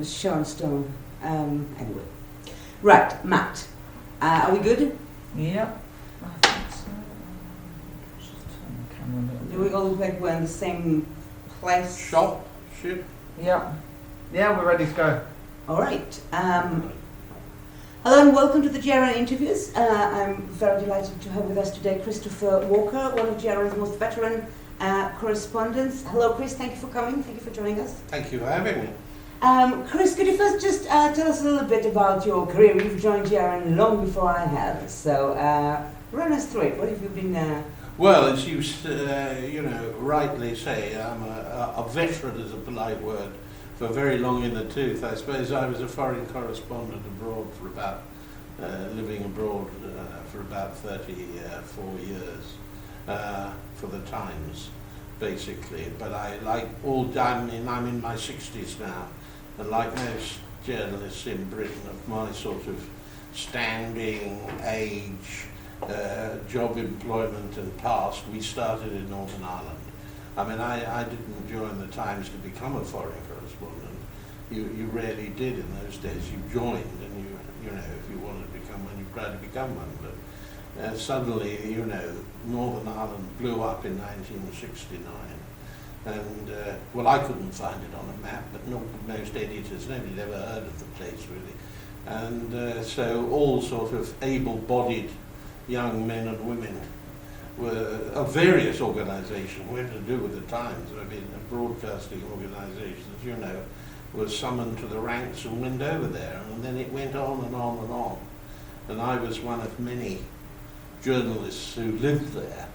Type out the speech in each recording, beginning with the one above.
was Sharon Stone. Anyway. Right, Matt. Are we good? Yeah, I think so. Just turn the camera a little bit. Do we all look like we're in the same place? Shop? Ship? Yeah. Yeah, we're ready to go. All right. Hello and welcome to the GRN interviews. I'm very delighted to have with us today Christopher Walker, one of GRN's most veteran correspondents. Hello, Chris. Thank you for coming. Thank you for joining us. Thank you for having me. Chris, could you first just tell us a little bit about your career? You've joined GRN long before I have, so run us through it. What have you been? Well, as you rightly say, I'm a veteran is a polite word for very long in the tooth. I suppose I was a foreign correspondent abroad for about, living abroad for about 34 years for the Times, basically. But I'm in my 60s now, and like most journalists in Britain of my sort of standing, age, job employment and past, we started in Northern Ireland. I mean, I didn't join the Times to become a foreign correspondent. You rarely did in those days. You joined, and you know, if you wanted to become one, you tried to become one. But suddenly, Northern Ireland blew up in 1969. And, well, I couldn't find it on a map, but most editors, nobody'd ever heard of the place, really. And so all sort of able-bodied young men and women were of various organisations, were to do with the Times, I mean, broadcasting organisations, were summoned to the ranks and went over there, and then it went on and on and on. And I was one of many journalists who lived there,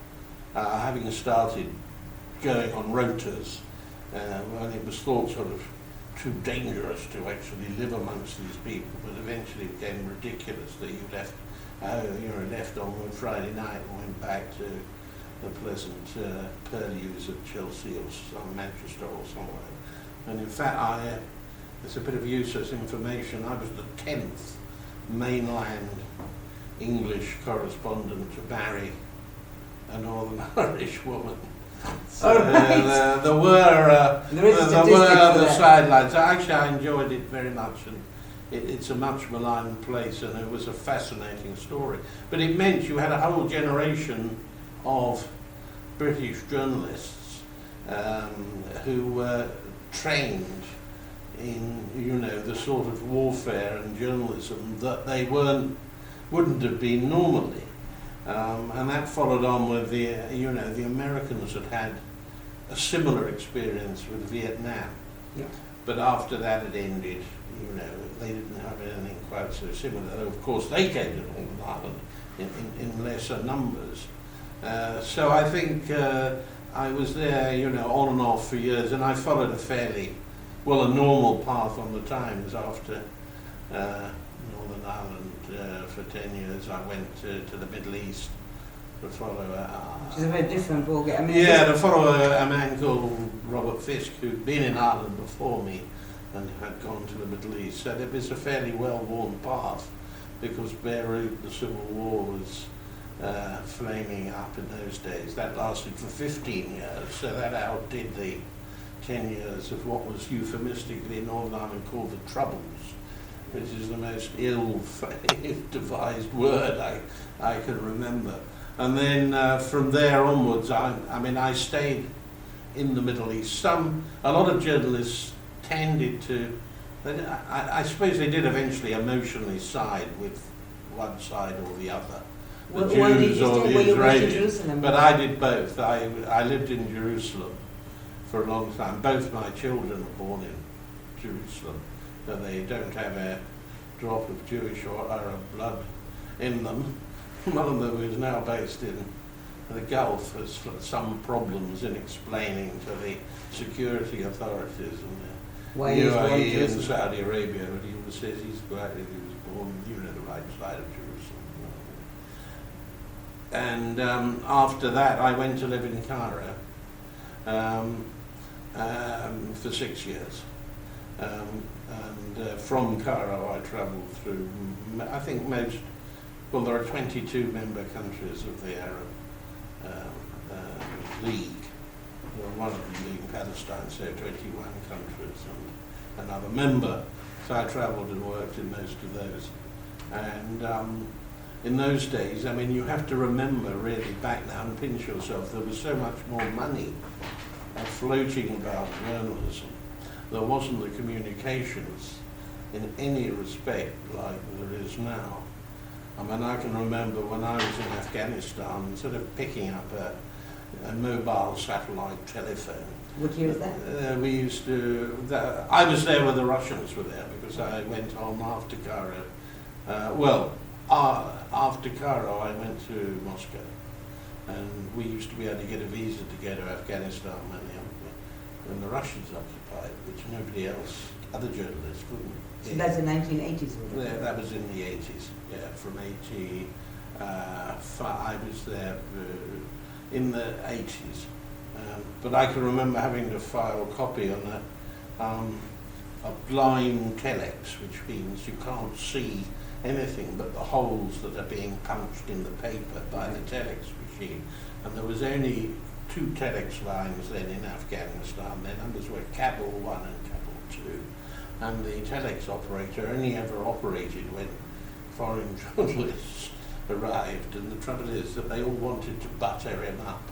having started going on rotas when it was thought sort of too dangerous to actually live amongst these people, but eventually it became ridiculous that you left on Friday night and went back to the pleasant purlieus at Chelsea or some Manchester or somewhere. And in fact, it's a bit of useless information. I was the 10th mainland English correspondent to marry a Northern Irish woman. So there were the sidelines. Actually, I enjoyed it very much, and it's a much maligned place, and it was a fascinating story. But it meant you had a whole generation of British journalists who were trained in, the sort of warfare and journalism that they wouldn't have been normally. And that followed on with the Americans had a similar experience with Vietnam. Yeah. But after that it ended, they didn't have anything quite so similar. Though of course they came to Northern Ireland in lesser numbers. So I think I was there, on and off for years, and I followed a normal path on the Times after Northern Ireland. For 10 years, I went to the Middle East to follow which is a very different ballgame. to follow a man called Robert Fisk, who'd been in Ireland before me and had gone to the Middle East. So it was a fairly well-worn path, because Beirut, the Civil War, was flaming up in those days. That lasted for 15 years, so that outdid the 10 years of what was euphemistically in Northern Ireland called the Troubles, which is the most ill-devised word I can remember. And then from there onwards, I stayed in the Middle East. A lot of journalists tended to, I suppose they did eventually emotionally side with one side or the other, the Jews or the Israelis. But I did both. I lived in Jerusalem for a long time. Both my children were born in Jerusalem. That they don't have a drop of Jewish or Arab blood in them. One of them is now based in the Gulf has some problems in explaining to the security authorities in the UAE and Saudi Arabia, but he says he's glad that he was born, the right side of Jerusalem. And after that, I went to live in Cairo for 6 years. And from Cairo I travelled through, I think there are 22 member countries of the Arab League. One of them being Palestine, so 21 countries and another member So I travelled and worked in most of those. And in those days, I mean, you have to remember really back now and pinch yourself, there was so much more money floating about journalism. There wasn't the communications in any respect like there is now. I mean, I can remember when I was in Afghanistan, instead of picking up a mobile satellite telephone. What year was that? We used to, I was there when the Russians were there because I went on after Cairo. After Cairo I went to Moscow, and we used to be able to get a visa to go to Afghanistan when the Russians occupied, which nobody else, other journalists couldn't. So that's the 1980s, was it? Yeah, that was in the 80s, yeah, from 80, I was there in the 80s. But I can remember having to file a copy on a blind telex, which means you can't see anything but the holes that are being punched in the paper by the telex machine. And there was only 2 telex lines then in Afghanistan. Their numbers were Kabul 1 and Kabul 2. And the telex operator only ever operated when foreign journalists arrived. And the trouble is that they all wanted to butter him up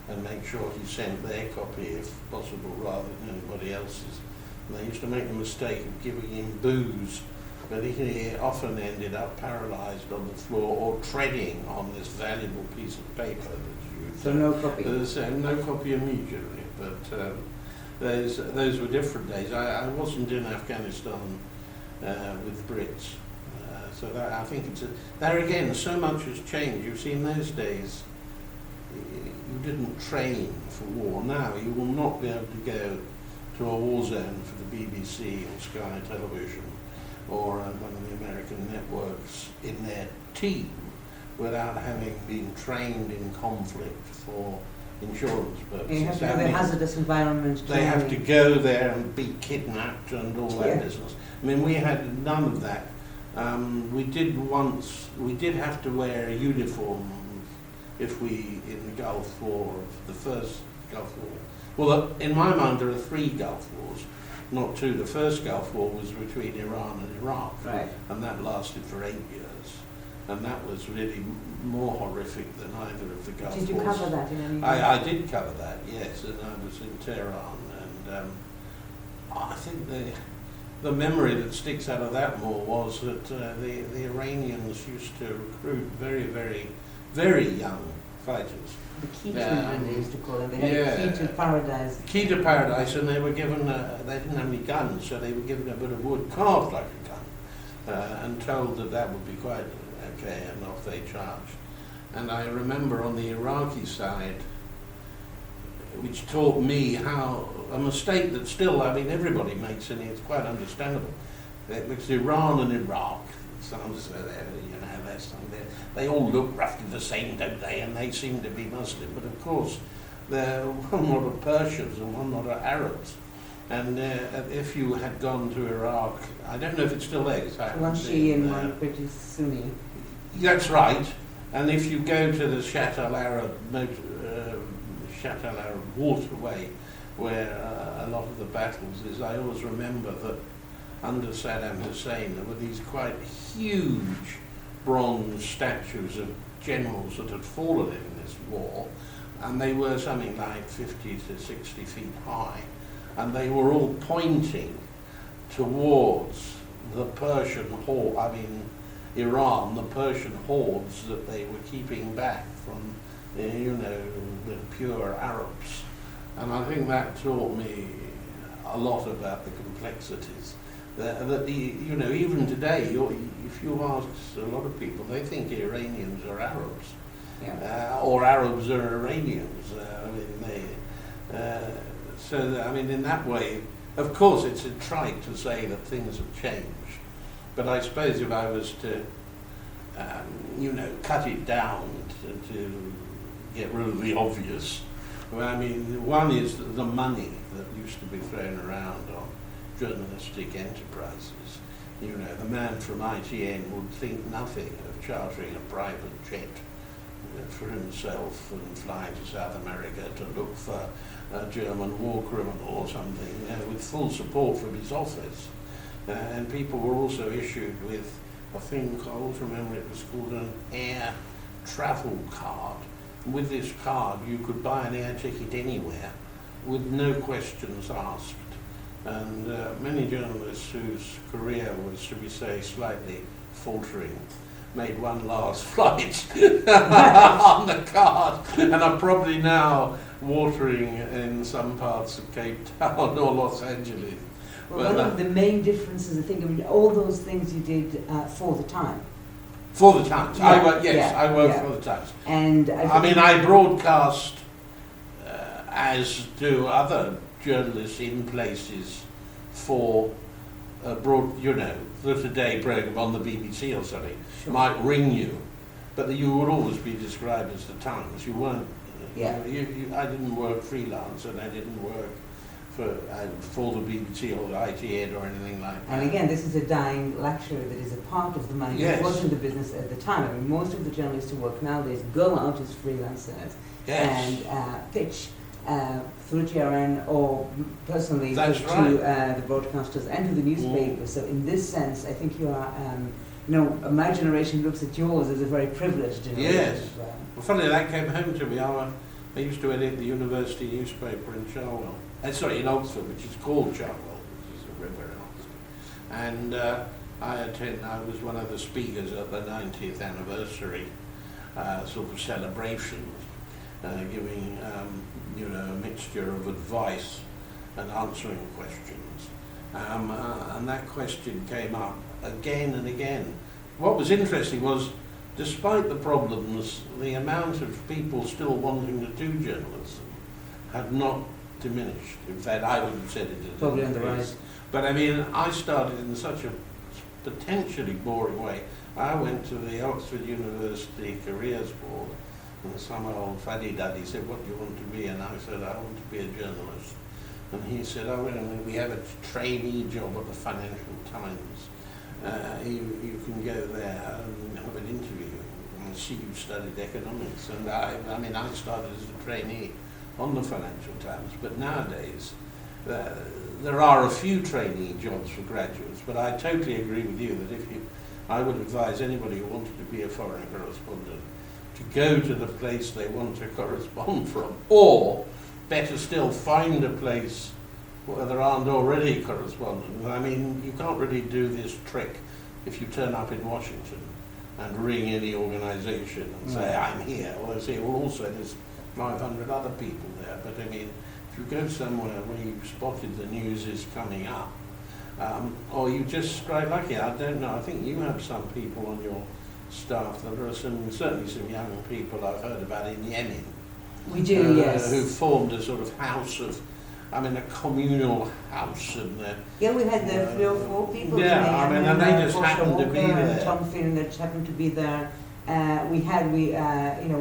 and make sure he sent their copy, if possible, rather than anybody else's. And they used to make the mistake of giving him booze, but he often ended up paralysed on the floor or treading on this valuable piece of paper that you. So no copy. No copy immediately, but those were different days. I wasn't in Afghanistan with Brits, so that, I think there again, so much has changed. You see, in those days, you didn't train for war. Now you will not be able to go to a war zone for the BBC or Sky Television or one of the American networks in their team without having been trained in conflict for insurance purposes. You have to have a hazardous environment. They have to go there and be kidnapped and all that business. I mean, we had none of that. We did have to wear a uniform if we, in the Gulf War, the first Gulf War. Well, in my mind, there are 3 Gulf Wars, not 2. The first Gulf War was between Iran and Iraq, right, and that lasted for 8 years. And that was really more horrific than either of the Gulf Wars. Did you cover that in any way? I did cover that, yes, and I was in Tehran, and I think the memory that sticks out of that war was that the Iranians used to recruit very, very, very young fighters. The key to they used to call them. They had a key to paradise. Key to paradise, and they were given, they didn't have any guns, so they were given a bit of wood carved like a gun, and told that that would be quite okay, and off they charged. And I remember on the Iraqi side, which taught me how, a mistake that still, I mean, everybody makes, and it's quite understandable, because Iran and Iraq, sounds, they all look roughly the same, don't they? And they seem to be Muslim, but of course, they're one lot of Persians and one lot of Arabs. And if you had gone to Iraq, I don't know if it's still there. One Shia and one British Sunni. That's right. And if you go to the Shatt al-Arab waterway, where a lot of the battles is, I always remember that under Saddam Hussein there were these quite huge bronze statues of generals that had fallen in this war, and they were something like 50 to 60 feet high, and they were all pointing towards the Persian horde, Iran, the Persian hordes that they were keeping back from, the pure Arabs. And I think that taught me a lot about the complexities. That even today, if you ask a lot of people, they think Iranians are Arabs, or Arabs are Iranians. In that way, of course, it's a trite to say that things have changed. But I suppose if I was to, cut it down to get rid of the obvious, one is the money that used to be thrown around on journalistic enterprises. The man from ITN would think nothing of chartering a private jet for himself and flying to South America to look for a German war criminal or something, with full support from his office. And people were also issued with a thing called, remember it was called an air travel card. With this card you could buy an air ticket anywhere with no questions asked. And many journalists whose career was, should we say, slightly faltering, made one last flight on the card, and are probably now watering in some parts of Cape Town or Los Angeles. Well, But, one of the main differences, I think, I mean, all those things you did for the time. for the Times. Yeah, I work, yes, yeah, I work yeah. for the Times. And I mean, I broadcast as do other journalists in places for a the Today programme on the BBC or something Sure. might ring you, but you would always be described as the Times. You weren't. Yeah. I didn't work freelance, and I didn't work for the BBC or ITN or anything like that. And again, this is a dying luxury that is a part of the money Yes. that was in the business at the time. I mean, most of the journalists who work nowadays go out as freelancers Yes. and pitch through GRN or personally That's to right. the broadcasters and to the newspapers. So in this sense, I think you are, my generation looks at yours as a very privileged generation. Yes. as well. Well, funny, that came home to me. I used to edit the university newspaper in Charwell. In Oxford, which is called Charwell, which is a river in Oxford. And I was one of the speakers at the 90th anniversary sort of celebrations, giving a mixture of advice and answering questions. And that question came up again and again. What was interesting was, despite the problems, the amount of people still wanting to do journalism had not diminished. In fact, I would have said it had Probably on the increased. rise. But I mean, I started in such a potentially boring way. I went to the Oxford University Careers Board, and some old fuddy-duddy said, "What do you want to be?" And I said, "I want to be a journalist." And he said, "Oh, well, we have a trainee job at the Financial Times. You can go there and have an interview and see you've studied economics." And I started as a trainee on the Financial Times, but nowadays there are a few trainee jobs for graduates, but I totally agree with you that I would advise anybody who wanted to be a foreign correspondent to go to the place they want to correspond from, or better still, find a place where there aren't already correspondents. I mean, you can't really do this trick if you turn up in Washington and ring any organisation and say, "I'm here." Well, they say, "Well, also there's 500 other people there." But I mean, if you go somewhere where you've spotted the news is coming up, or you just strike lucky, I don't know, I think you have some people on your staff, there are certainly some young people I've heard about in Yemen. We do, yes. Who formed a sort of a communal house. Yeah, we had 3 or 4 people. Yeah, and they just happened to be Walker there. And Tom Finn that just happened to be there. We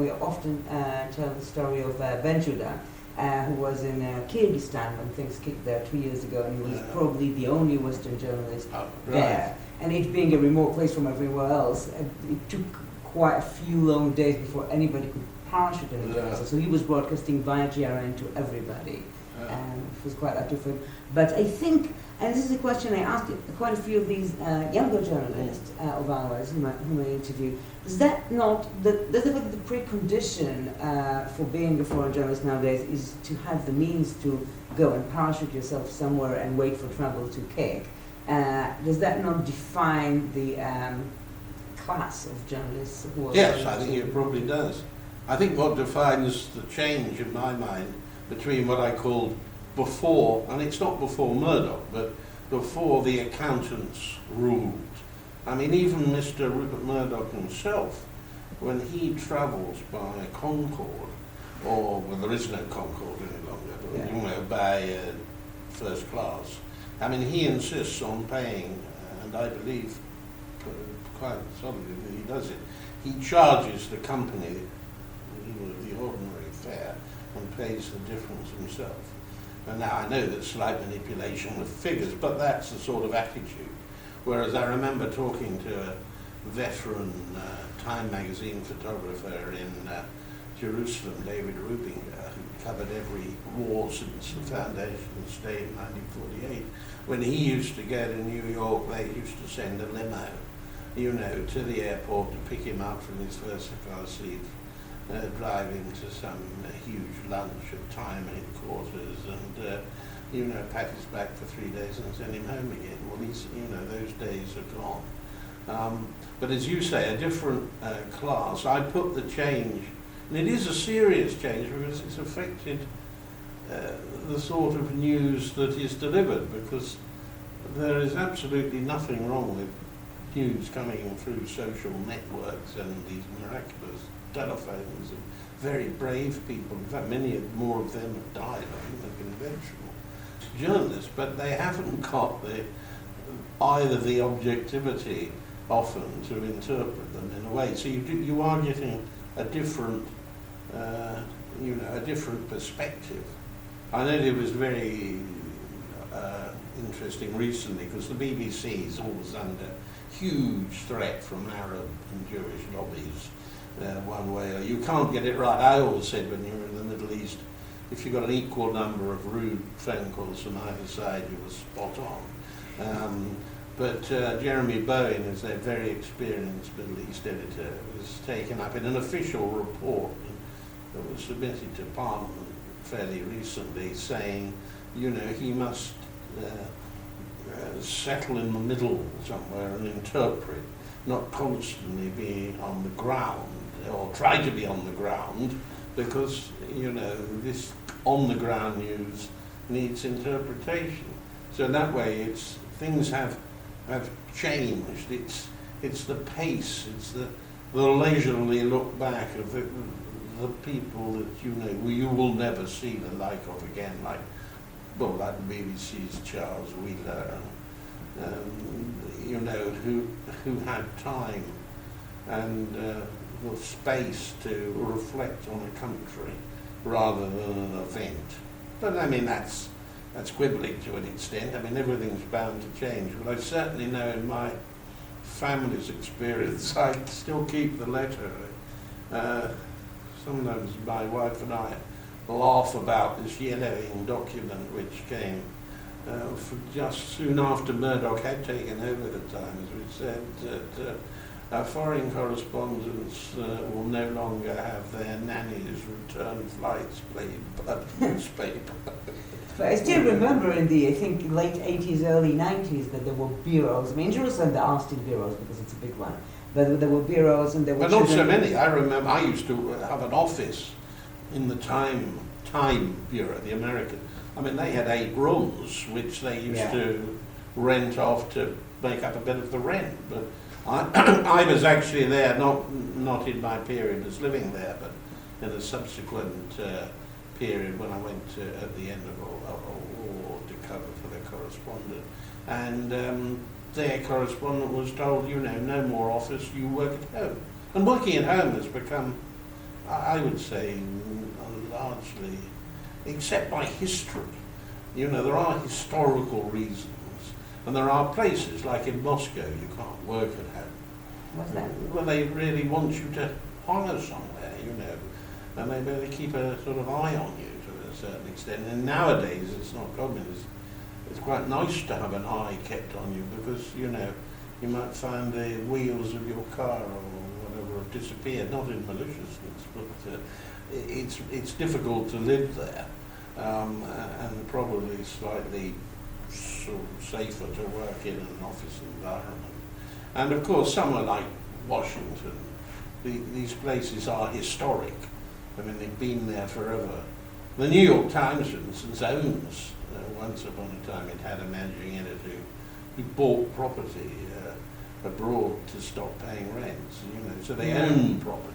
often tell the story of Ben Judah, who was in Kyrgyzstan when things kicked there 2 years ago, and he was probably the only Western journalist there. And it being a remote place from everywhere else, it took quite a few long days before anybody could parachute in the journalism. So he was broadcasting via GRN to everybody. It was quite different. But I think, and this is a question I asked quite a few of these younger journalists of ours whom I interview, does the precondition for being a foreign journalist nowadays is to have the means to go and parachute yourself somewhere and wait for trouble to kick? Does that not define the class of journalists who are... Yes, I think it probably does. I think what defines the change in my mind between what I called before, and it's not before Murdoch, but before the accountants ruled. I mean, even Mr. Rupert Murdoch himself, when he travels by Concorde, or, well, there is no Concorde any longer, but by first class, I mean, he insists on paying, and I believe quite solidly that he does it. He charges the company the ordinary fare and pays the difference himself. And now I know there's slight manipulation with figures, but that's the sort of attitude. Whereas I remember talking to a veteran Time magazine photographer in Jerusalem, David Rubinger, who covered every war since the foundation of the state in 1948. When he used to go to New York, they used to send a limo, to the airport to pick him up from his first car seat, drive him to some huge lunch at time headquarters, and pat his back for 3 days and send him home again. Well, those days are gone. But as you say, a different class. I put the change, and it is a serious change because it's affected the sort of news that is delivered, because there is absolutely nothing wrong with news coming through social networks and these miraculous telephones of very brave people. In fact, more of them have died, I think, than conventional journalists, but they haven't got either the objectivity often to interpret them in a way. So you are getting a different, a different perspective. I know it was very interesting recently because the BBC is always under huge threat from Arab and Jewish lobbies one way or you can't get it right. I always said when you were in the Middle East, if you got an equal number of rude phone calls from either side, you were spot on. But Jeremy Bowen, as their very experienced Middle East editor, was taken up in an official report that was submitted to Parliament fairly recently, saying, he must settle in the middle somewhere and interpret, not constantly be on the ground, or try to be on the ground, because, this on-the-ground news needs interpretation. So in that way, things have changed. It's the pace, it's the leisurely look back of the people that you will never see the like of again, like the BBC's Charles Wheeler, who had time and the space to reflect on a country rather than an event. But I mean, that's quibbling to an extent. I mean, everything's bound to change. But I certainly know in my family's experience, I still keep the letter. Sometimes my wife and I laugh about this yellowing document which came for just soon after Murdoch had taken over the Times, which said that our foreign correspondents will no longer have their nannies' return flights played by the newspaper. But I still remember in the, I think, late 80s, early 90s that there were bureaus. I mean, in Jerusalem there are still bureaus because it's a big one. But there were bureaus and there were... But not so many. I remember I used to have an office in the Time Bureau, the American. I mean, they had 8 rooms, which they used to rent off to make up a bit of the rent. But I was actually there, not in my period as living there, but in a subsequent period when I went at the end of a war to cover for the correspondent. And their correspondent was told, no more office, you work at home. And working at home has become, I would say, largely, except by history. There are historical reasons. And there are places, like in Moscow, you can't work at home. What's that? Well, they really want you to hire somewhere, and they really keep a sort of eye on you to a certain extent. And nowadays, it's not common. It's quite nice to have an eye kept on you because, you might find the wheels of your car or whatever have disappeared, not in maliciousness, but it's difficult to live there, and probably slightly sort of safer to work in an office environment. And of course, somewhere like Washington, these places are historic. I mean, they've been there forever. The New York Times, for instance, owns, once upon a time it had a managing editor who bought property abroad to stop paying rents, so they own property.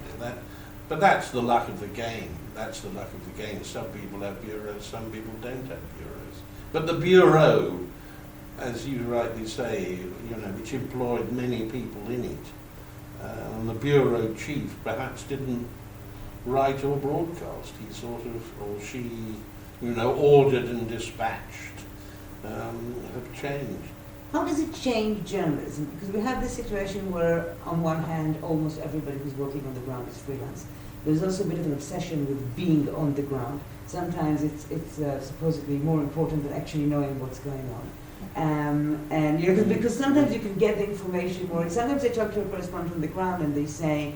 But that's the luck of the game. Some people have bureaus, some people don't have bureaus. But the bureau, as you rightly say, which employed many people in it, and the bureau chief perhaps didn't write or broadcast. He sort of, or she, ordered and dispatched, have changed. How does it change journalism? Because we have this situation where, on one hand, almost everybody who's working on the ground is freelance. there's also a bit of an obsession with being on the ground. Sometimes it's supposedly more important than actually knowing what's going on. And you know, because sometimes you can get the information more. Sometimes I talk to a correspondent on the ground and they say,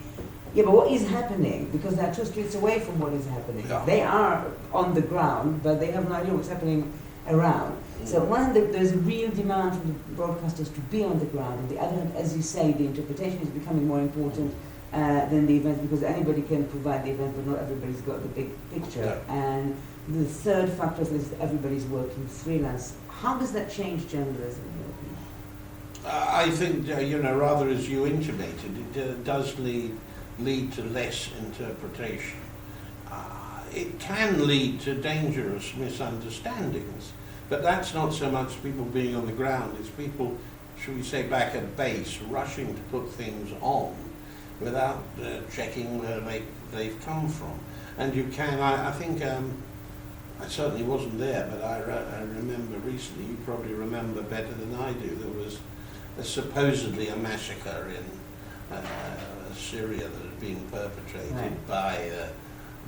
yeah, but what is happening? Because they're 2 streets away from what is happening. Yeah. They are on the ground, but they have no idea what's happening around. So there's a real demand from the broadcasters to be on the ground. On the other hand, as you say, the interpretation is becoming more important than the event, because anybody can provide the event, but not everybody's got the big picture. Yeah. And the third factor is that everybody's working freelance. How does that change journalism? in your opinion? I think, you know, rather as you intimated, it does lead to less interpretation. It can lead to dangerous misunderstandings, but that's not so much people being on the ground, it's people, should we say, back at base, rushing to put things on without checking where they've come from. And you can, I think, I certainly wasn't there, but I remember recently, you probably remember better than I do, there was supposedly a massacre in Syria that had been perpetrated by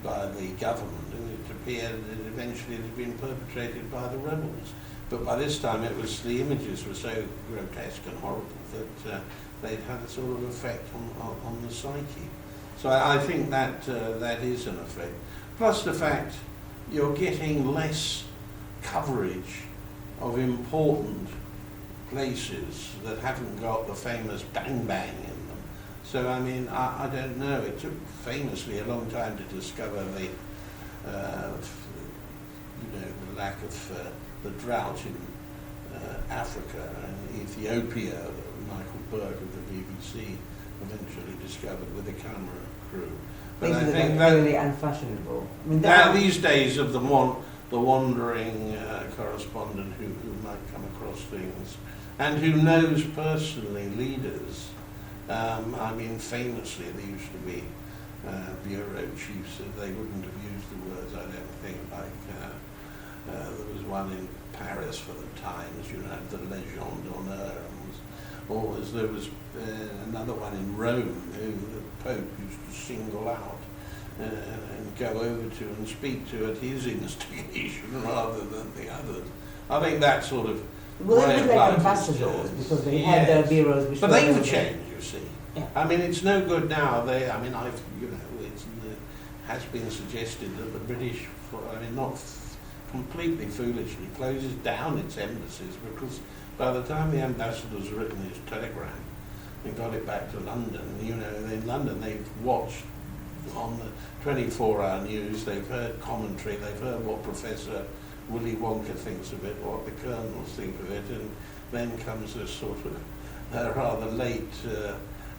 the government, and it appeared that eventually it had been perpetrated by the rebels. But by this time the images were so grotesque and horrible that they'd had a sort of effect on the psyche. So I think that is an effect. Plus the fact you're getting less coverage of important places that haven't got the famous bang bang in them. So I mean, I don't know. It took famously a long time to discover the lack of the drought in Africa and Ethiopia. Michael Burke of the BBC eventually discovered with a camera crew. But I think that really unfashionable. I mean, these days of the wandering correspondent who might come across things and who knows personally leaders. I mean, famously, there used to be bureau chiefs. They wouldn't have used the words, I don't think. Like there was one in Paris for the Times. You know, the Legend d'honneur. There was another one in Rome who the Pope used to single out and go over to and speak to at his instigation rather than the others. I think that sort of well, way they of were like life ambassadors because they had their bureaus. Which but they've changed, you see. Yeah. I mean, it's no good now. It has been suggested that the British, not completely foolishly, closes down its embassies because by the time the ambassador's written his telegram and got it back to London, in London they've watched on the 24-hour news, they've heard commentary, they've heard what Professor Willy Wonka thinks of it, what the colonels think of it, and then comes this sort of rather late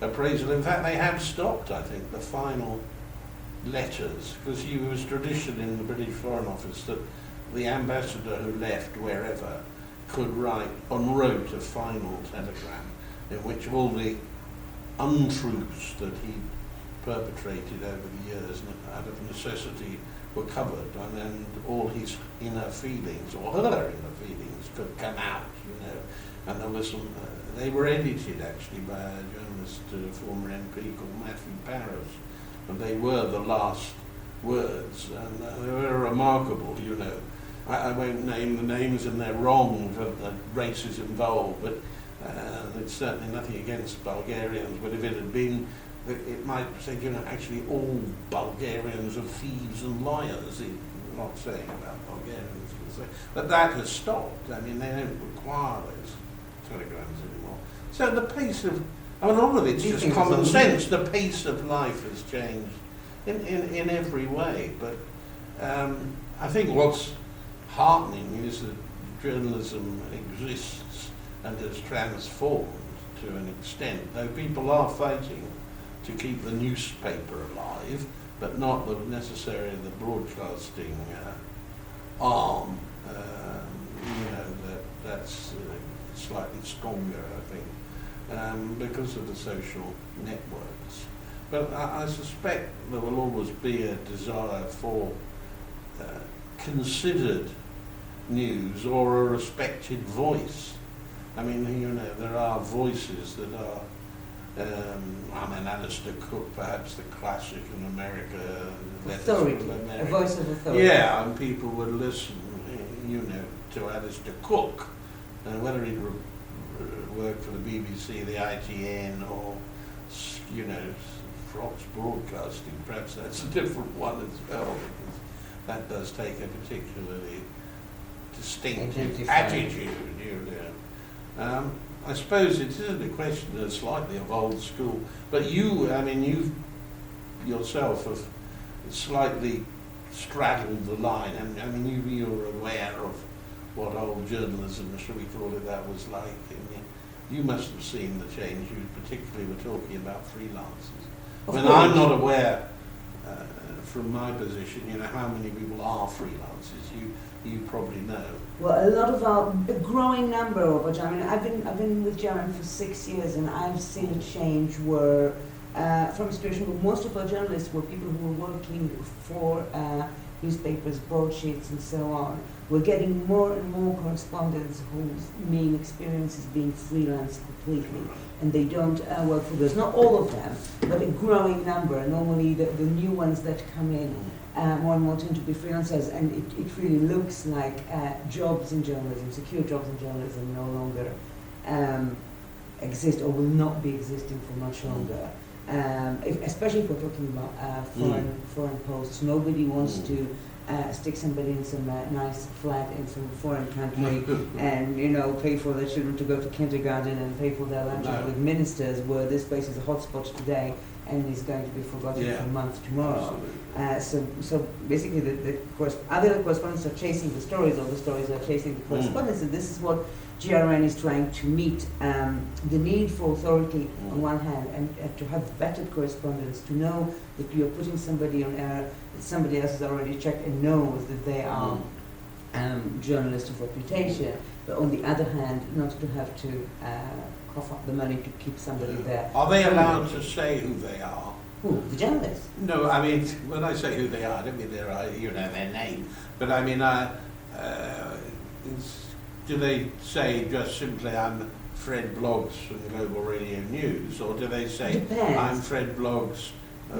appraisal. In fact, they have stopped, I think, the final letters, because it was tradition in the British Foreign Office that the ambassador who left wherever could write and wrote a final telegram in which all the untruths that he perpetrated over the years out of necessity were covered, and then all his inner feelings or her inner feelings could come out, and there was some they were edited actually by a journalist, former MP called Matthew Paris, and they were the last words, and they were remarkable, I won't name the names, and they're wrong for the races involved, but it's certainly nothing against Bulgarians, but if it had been, it might say, actually all Bulgarians are thieves and liars. I'm not saying about Bulgarians, but that has stopped. I mean, they don't require those telegrams anymore. So the pace of, all of it's just common sense. The pace of life has changed in every way, but I think what's heartening is that journalism exists and has transformed to an extent, though people are fighting to keep the newspaper alive, but not necessarily the broadcasting arm. That's slightly stronger, I think, because of the social networks. But I suspect there will always be a desire for considered news or a respected voice. I mean, there are voices that are Alistair Cook, perhaps the classic in America. Letters Authority, from a America. voice of authority. Yeah, and people would listen, to Alistair Cook, whether he'd worked for the BBC, the ITN, or, Fox Broadcasting. Perhaps that's a different one as well, because that does take a particularly distinctive attitude. I suppose it isn't a question that's slightly of old school, but you yourself have slightly straddled the line, and you're aware of what old journalism, shall we call it that, was like. And you must have seen the change. You particularly were talking about freelancers. I'm not aware, from my position, how many people are freelancers. You probably know. Well, a lot of a growing number of which, I've been with GRN for 6 years, and I've seen a change where, from a situation where most of our journalists were people who were working for newspapers, broadsheets, and so on. We're getting more and more correspondents whose main experience is being freelance completely, and they don't work for those. Not all of them, but a growing number. Normally, the new ones that come in more and more tend to be freelancers, and it really looks like jobs in journalism, secure jobs in journalism, no longer exist or will not be existing for much longer. Especially if we're talking about foreign posts. Nobody wants to stick somebody in some nice flat in some foreign country and pay for their children to go to kindergarten and pay for their lunches with ministers, where this place is a hotspot today and is going to be forgotten for a month tomorrow. So basically the other correspondents are chasing the stories, or the stories are chasing the correspondence, and this is what GRN is trying to meet, the need for authority on one hand, and to have vetted correspondence, to know that you're putting somebody on air that somebody else has already checked and knows that they are journalists of reputation, but on the other hand, not to have to cough up the money to keep somebody there. Are they allowed to say who they are? Who? The journalists? No, when I say who they are, I don't mean their name, but do they say just simply, I'm Fred Bloggs from Global Radio News, or do they say, Depends. I'm Fred Bloggs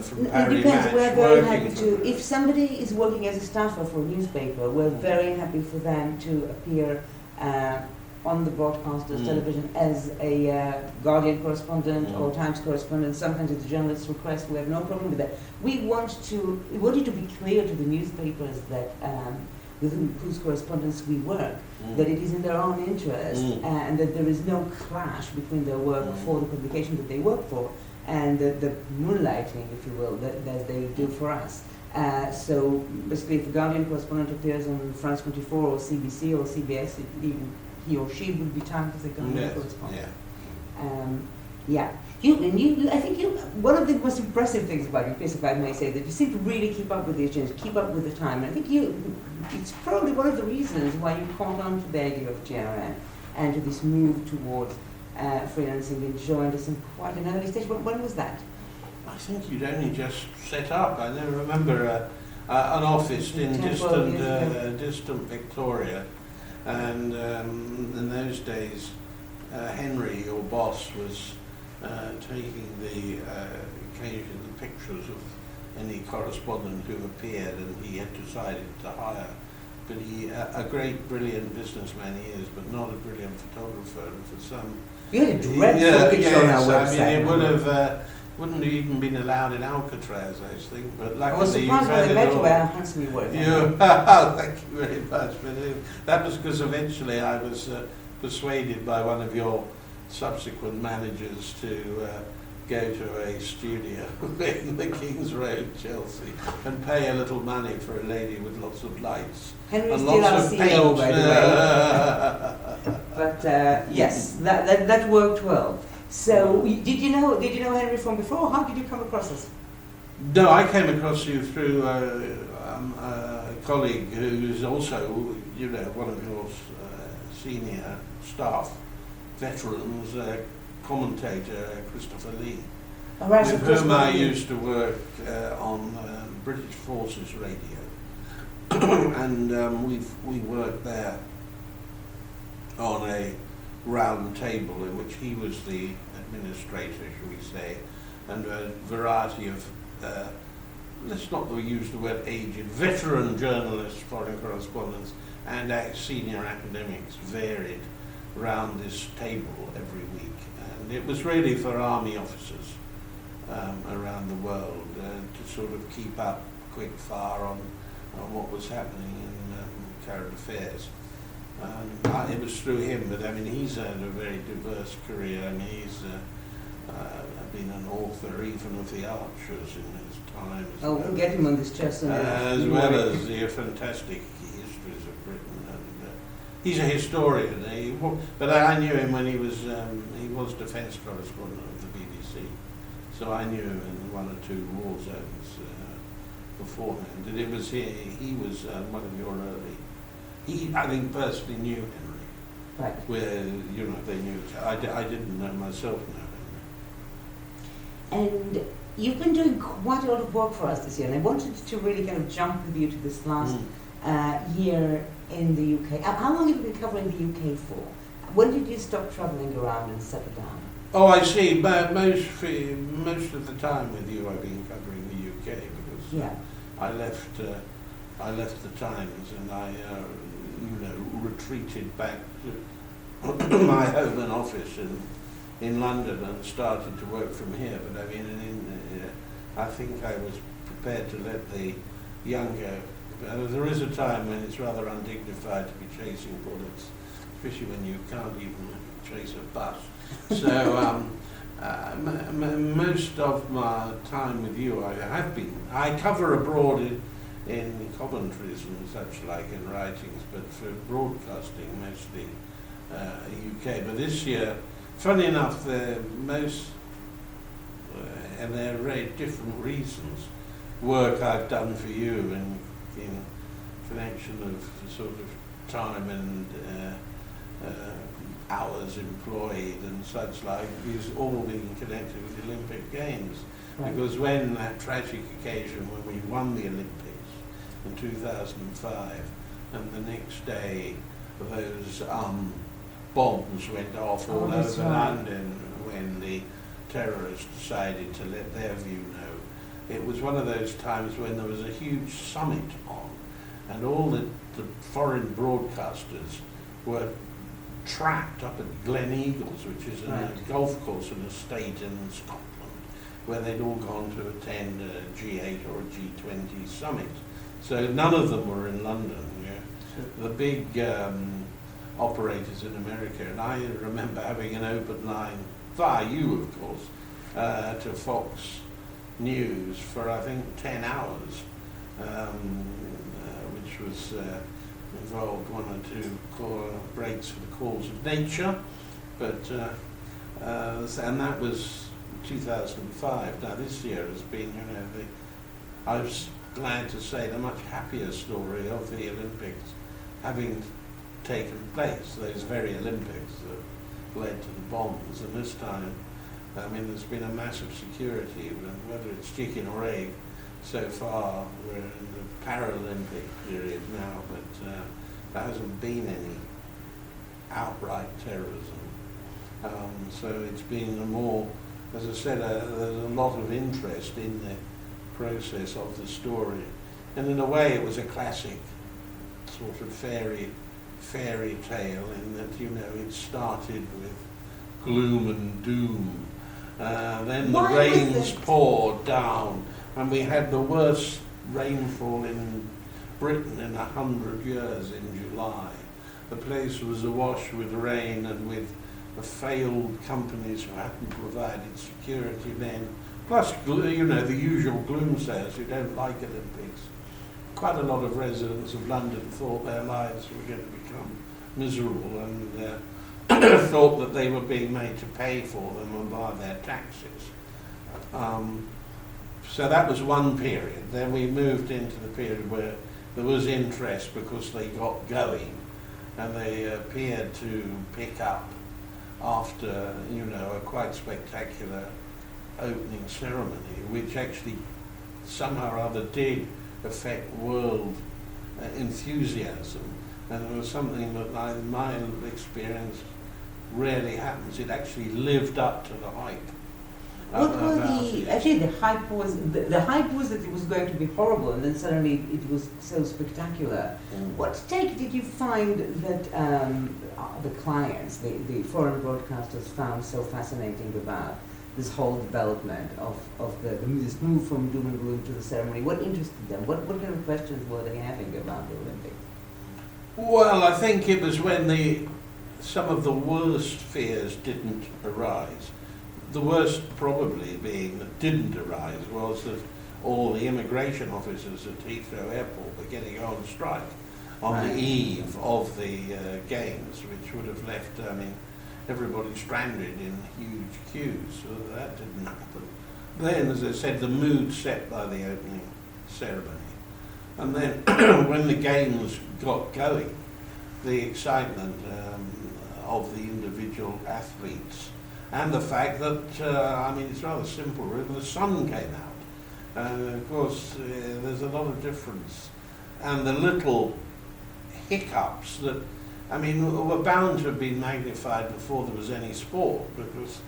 from It Parry depends. Match, We're very working happy to, if somebody is working as a staffer for a newspaper, we're very happy for them to appear on the broadcaster's television as a Guardian correspondent or Times correspondent. Sometimes it's a journalist's request. We have no problem with that. We want it to be clear to the newspapers that with whose correspondence we work, that it is in their own interest and that there is no clash between their work for the publication that they work for and the moonlighting, if you will, that they do for us. So basically, if a Guardian correspondent appears on France 24 or CBC or CBS, he or she would be tagged as a Guardian correspondent. I think one of the most impressive things about you, Chris, if I may say, that you seem to really keep up with these changes, keep up with the time. And I think it's probably one of the reasons why you caught on to the idea of GRN and to this move towards freelancing and joined us in quite an early stage. When was that? I think you'd only just set up. I never remember an office in distant Victoria, and in those days, Henry, your boss, was taking the occasional pictures of any correspondent who appeared, and he had decided to hire. But a great, brilliant businessman he is, but not a brilliant photographer. And for some, you had a direct focus on our website. It wouldn't have even been allowed in Alcatraz, I think. But luckily, I was surprised when they met you how handsome you were. Thank you very much. But that was because eventually I was persuaded by one of your subsequent managers to go to a studio in the King's Road, Chelsea, and pay a little money for a lady with lots of lights Henry's and still our lots of CEO, paint. by the way. But yes, that worked well. So did you know Henry from before? How did you come across us? No, I came across you through a colleague who's also, one of your senior staff veterans, commentator Christopher Lee, with whom I used to work on British Forces Radio, and we worked there on a round table in which he was the administrator, shall we say, and a variety of, let's not use the word aged, veteran journalists, foreign correspondents, and senior academics varied around this table every week. And it was really for army officers around the world to sort of keep up quick fire on what was happening in current affairs. It was through him, but I mean, he's had a very diverse career. I mean, he's been an author even of the Archers in his time. Oh, we'll get him on this chest. As well as the fantastic histories of Britain. And he's a historian, but I knew him when he was defence correspondent of the BBC. So I knew him in one or two war zones beforehand. And it was he was one of your early. He, I think, personally knew Henry. Right. Where, they knew each other. I didn't know myself know Henry. And you've been doing quite a lot of work for us this year, and I wanted to really kind of jump with you to this last year in the UK. How long have you been covering the UK for? When did you stop travelling around and settle down? Oh, I see. But most of the time with you, I've been covering the UK because I left the Times and I retreated back to my home and office in London and started to work from here. But I mean, I think I was prepared to let the younger. There is a time when it's rather undignified to be chasing bullets, especially when you can't even chase a bus. So most of my time with you, I cover abroad in commentaries and such like in writings, but for broadcasting mostly UK. But this year, funny enough, most, and there are very different reasons, work I've done for you in connection of sort of time and hours employed and such like, is all being connected with the Olympic Games. Right. Because when that tragic occasion when we won the Olympics in 2005, and the next day those bombs went off all over London when the terrorists decided to let their view know. It was one of those times when there was a huge summit on, and all the foreign broadcasters were trapped up at Glen Eagles, which is a golf course and estate in Scotland, where they'd all gone to attend a G8 or a G20 summit. So none of them were in London. The big operators in America, and I remember having an open line, via you of course, to Fox News for I think 10 hours, which was involved one or two breaks for the calls of nature, but and that was 2005. Now this year has been, I was glad to say, the much happier story of the Olympics having taken place, those very Olympics that led to the bombs. And this time, I mean, there's been a massive security, whether it's chicken or egg. So far, we're in the Paralympic period now, but there hasn't been any outright terrorism. So it's been a more, as I said, there's a lot of interest in the process of the story. And in a way, it was a classic sort of fairy tale in that, it started with gloom and doom. Then the rains poured down, and we had the worst rainfall in Britain in 100 years in July. The place was awash with rain and with the failed companies who hadn't provided security then, plus, the usual gloom sayers who don't like Olympics. Quite a lot of residents of London thought their lives were going to become miserable and thought that they were being made to pay for them and by their taxes. So that was one period. Then we moved into the period where there was interest because they got going and they appeared to pick up after, a quite spectacular opening ceremony, which actually somehow or other did affect world enthusiasm. And there was something that in my experience rarely happens. It actually lived up to the hype. What were about the it. actually the hype was the hype was that it was going to be horrible, and then suddenly it was so spectacular. What take did you find that the clients, the foreign broadcasters, found so fascinating about this whole development of this move from doom and gloom to the ceremony? What interested them? What kind of questions were they having about the Olympics? Well, I think it was when some of the worst fears didn't arise. The worst probably being that didn't arise was that all the immigration officers at Heathrow Airport were getting on strike on Right. the eve of the games, which would have left everybody stranded in huge queues. So that didn't happen. Then, as I said, the mood set by the opening ceremony. And then when the games got going, the excitement of the individual athletes, and the fact that, it's rather simple, really, the sun came out. And of course, there's a lot of difference. And the little hiccups that, were bound to have been magnified before there was any sport, because,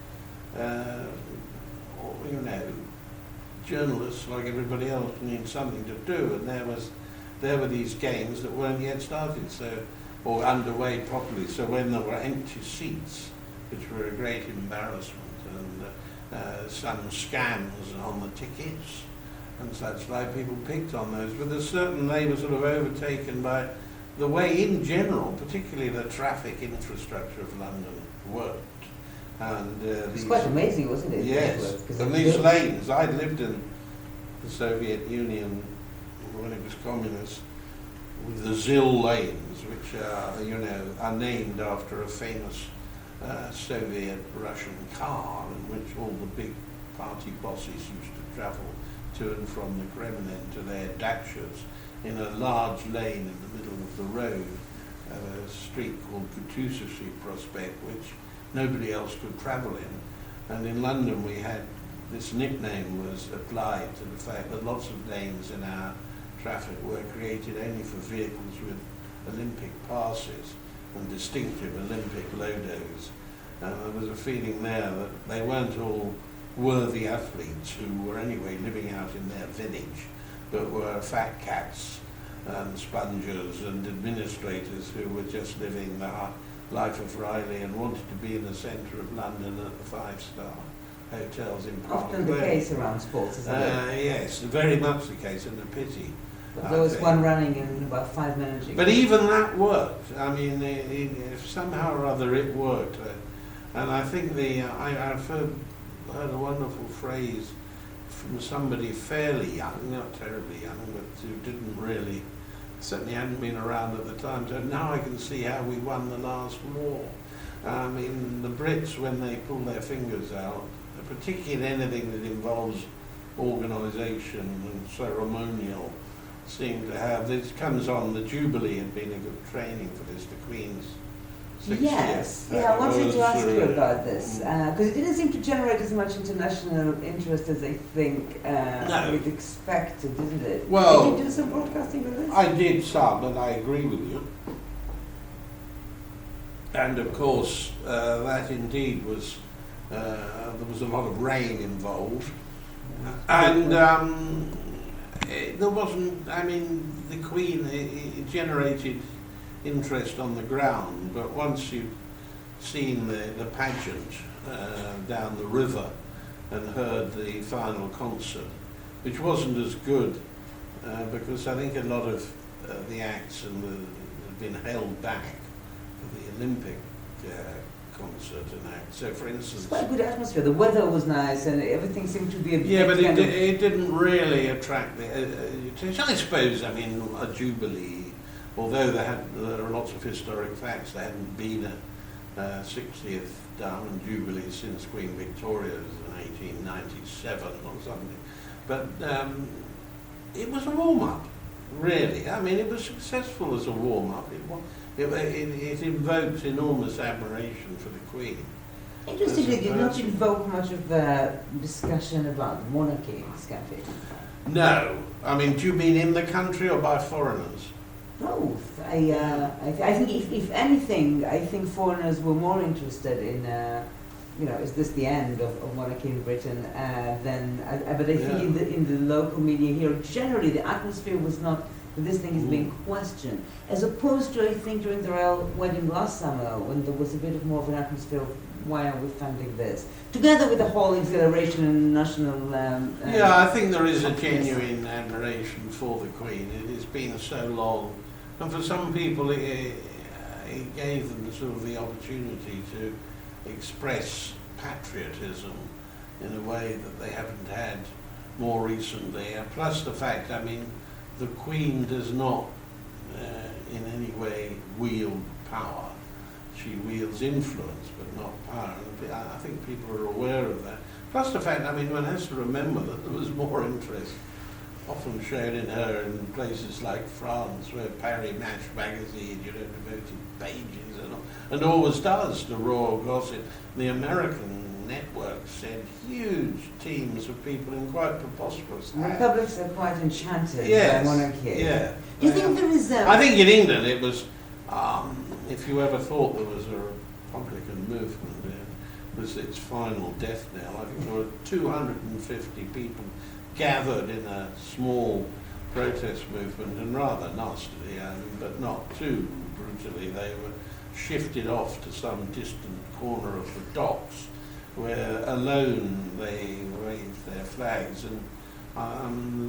journalists, like everybody else, need something to do, and there were these games that weren't yet started, or underway properly. So when there were empty seats, which were a great embarrassment, and some scams on the tickets and such like, people picked on those, but they were sort of overtaken by the way in general, particularly the traffic infrastructure of London worked. And It's quite amazing, wasn't it? yes, and these lanes, I'd lived in the Soviet Union when it was communist, with the ZIL lanes, which are named after a famous Soviet Russian car in which all the big party bosses used to travel to and from the Kremlin to their dachas in a large lane in the middle of the road, a street called Kutusovsky Prospect, which nobody else could travel in. And in London we had this nickname was applied to the fact that lots of lanes in our traffic were created only for vehicles with Olympic passes and distinctive Olympic logos. There was a feeling there that they weren't all worthy athletes who were anyway living out in their village, but were fat cats and spongers and administrators who were just living the life of Riley and wanted to be in the centre of London at the five-star hotels in Park Often the Lane. case around sports, isn't it? Yes, very much the case, and a pity. But there was one running in about 5 minutes. But even that worked. If somehow or other it worked. And I think I've heard a wonderful phrase from somebody fairly young, not terribly young, but who didn't really, certainly hadn't been around at the time. So now I can see how we won the last war. The Brits, when they pull their fingers out, particularly in anything that involves organisation and ceremonial, seem to have, this comes on, the Jubilee had been a good training for this, the Queen's 60th. Yes, I wanted to ask you about this, because it didn't seem to generate as much international interest as I think No. we'd expected, didn't it? Well, did you do some broadcasting with this? I did some, and I agree with you. And of course, that indeed was, there was a lot of rain involved. And there wasn't, the Queen, it generated interest on the ground, but once you'd seen the pageant down the river and heard the final concert, which wasn't as good, because I think a lot of the acts had been held back for the Olympic concert and act. So, for instance, It's quite a good atmosphere. The weather was nice, and everything seemed to be a yeah, but kind of- it didn't really attract the attention. I suppose, a Jubilee, although there are lots of historic facts, there hadn't been a 60th Diamond Jubilee since Queen Victoria's in 1897 or something. But it was a warm-up, really. It was successful as a warm-up. It invoked enormous admiration for the Queen. Interestingly, did not invoke much of a discussion about monarchy in this country. No. Do you mean in the country or by foreigners? Both. I think if anything, I think foreigners were more interested in, is this the end of monarchy in Britain? But I think in the local media here, generally the atmosphere was not that this thing is being questioned, as opposed to I think during the royal wedding last summer when there was a bit more of an atmosphere of why are we funding this, together with the whole exhilaration and national. I think there is a genuine admiration for the Queen. It has been so long. And for some people, it gave them sort of the opportunity to express patriotism in a way that they haven't had more recently. Plus the fact, I mean, the Queen does not in any way wield power. She wields influence, but not power. And I think people are aware of that. Plus the fact, I mean, one has to remember that there was more interest often shown in her in places like France, where Paris Match magazine, devoted pages and always does to royal gossip. The American network sent huge teams of people in quite preposterous The hats. publics are quite enchanted Yes, by monarchy. yeah. Do you think there is I think in England it was, if you ever thought there was a Republican movement, it was its final death knell. I think there were 250 people gathered in a small protest movement, and rather nastily, but not too brutally, they were shifted off to some distant corner of the docks where alone they waved their flags, and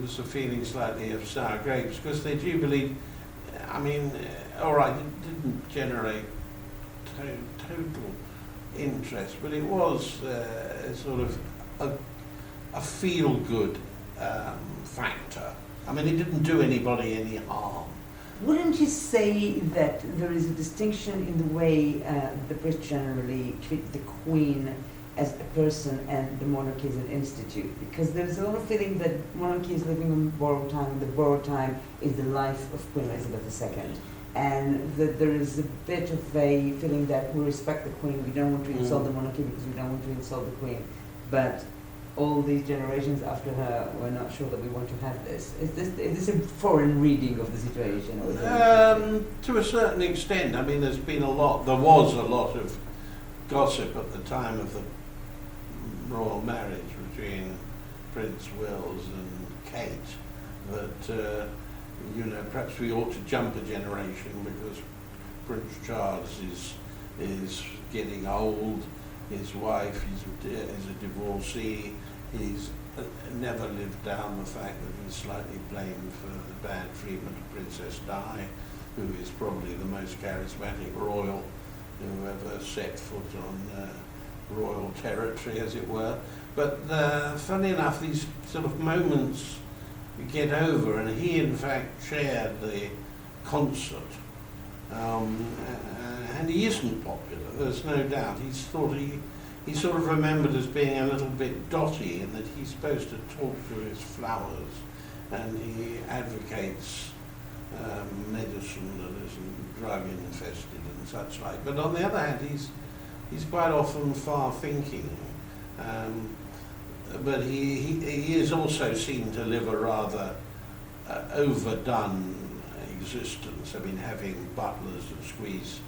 there's a feeling slightly of sour grapes because they do believe, I mean, all right, it didn't generate total interest, but it was sort of a feel-good factor. I mean, it didn't do anybody any harm. Wouldn't you say that there is a distinction in the way the British generally treat the Queen as a person and the monarchy as an institute? Because there's a lot of feeling that monarchy is living on borrowed time, and the borrowed time is the life of Queen Elizabeth II. And that there is a bit of a feeling that we respect the Queen, we don't want to insult the monarchy because we don't want to insult the Queen. But all these generations after her, we're not sure that we want to have this. Is this a foreign reading of the situation? Or is To a certain extent. I mean, there was a lot of gossip at the time of the royal marriage between Prince Wales and Kate that, perhaps we ought to jump a generation because Prince Charles is getting old. His wife is a divorcee. He's never lived down the fact that he's slightly blamed for the bad treatment of Princess Di, who is probably the most charismatic royal who ever set foot on royal territory, as it were. But funny enough, these sort of moments you get over, and he in fact chaired the concert. And he isn't popular, there's no doubt. He's sort of remembered as being a little bit dotty in that he's supposed to talk through his flowers, and he advocates medicine that isn't drug infested and such like. But on the other hand, he's quite often far thinking. But he is also seen to live a rather overdone existence. I mean, having butlers that squeeze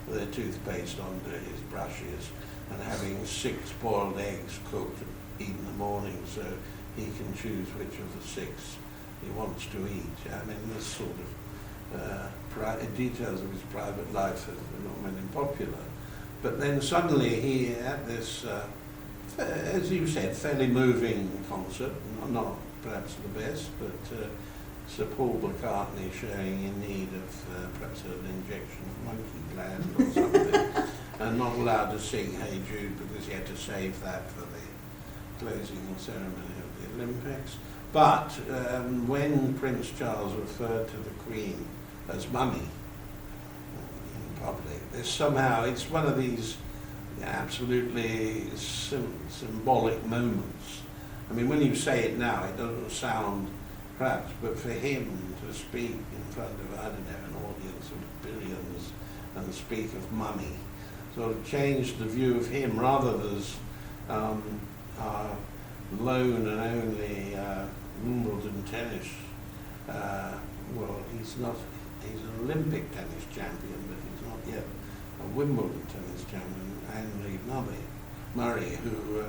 their toothpaste onto his brushes and having 6 boiled eggs cooked and eaten in the morning so he can choose which of the 6 he wants to eat. I mean, this sort of details of his private life have not made him popular. But then suddenly he had this, as you said, fairly moving concert, not perhaps the best, but Sir Paul McCartney showing in need of perhaps an injection of monkey gland or something, and not allowed to sing Hey Jude because he had to save that for the closing ceremony of the Olympics. But when Prince Charles referred to the Queen as Mummy in public, there's somehow, it's one of these absolutely symbolic moments. I mean, when you say it now, it doesn't sound perhaps, but for him to speak in front of, I don't know, an audience of billions and speak of Mummy sort of changed the view of him rather as our lone and only Wimbledon tennis. Well, he's an Olympic tennis champion, but he's not yet a Wimbledon tennis champion, Andy Murray, who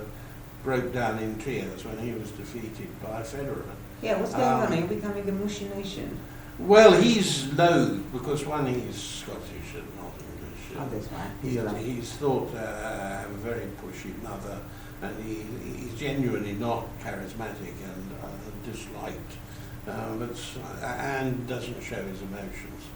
broke down in tears when he was defeated by Federer. Yeah, what's going on? Are you becoming a mushy nation? Well, he's loathed because one, he's Scottish and not English. Oh, that's right. He's thought to have a very pushy mother, and he's genuinely not charismatic and disliked, and doesn't show his emotions.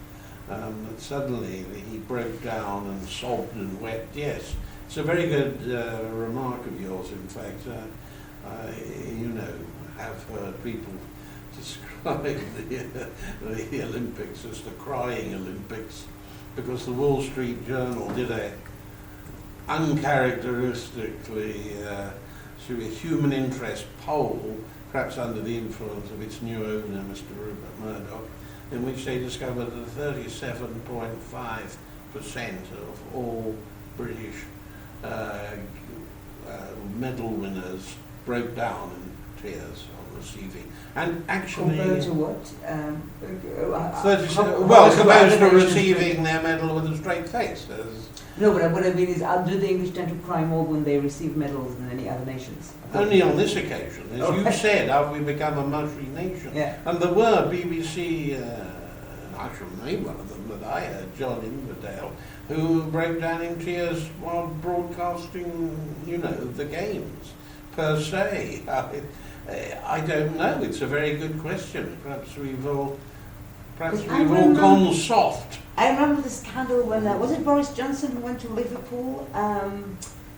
But suddenly he broke down and sobbed and wept. Yes, it's a very good remark of yours. In fact, I have heard people describe the Olympics as the crying Olympics, because the Wall Street Journal did a uncharacteristically human interest poll, perhaps under the influence of its new owner, Mr. Rupert Murdoch, in which they discovered that 37.5% of all British medal winners broke down in tears on receiving. And actually, compared to what? 37, well, supposed to receiving their medal with a straight face. No, but what I mean is, do the English tend to cry more when they receive medals than any other nations? Only on this occasion. As you said, have we become a mushy nation? Yeah. And there were BBC, I shall name one of them that I heard, John Inverdale, who broke down in tears while broadcasting, the games, per se. I don't know. It's a very good question. Perhaps we've all gone soft. I remember the scandal when, was it Boris Johnson who went to Liverpool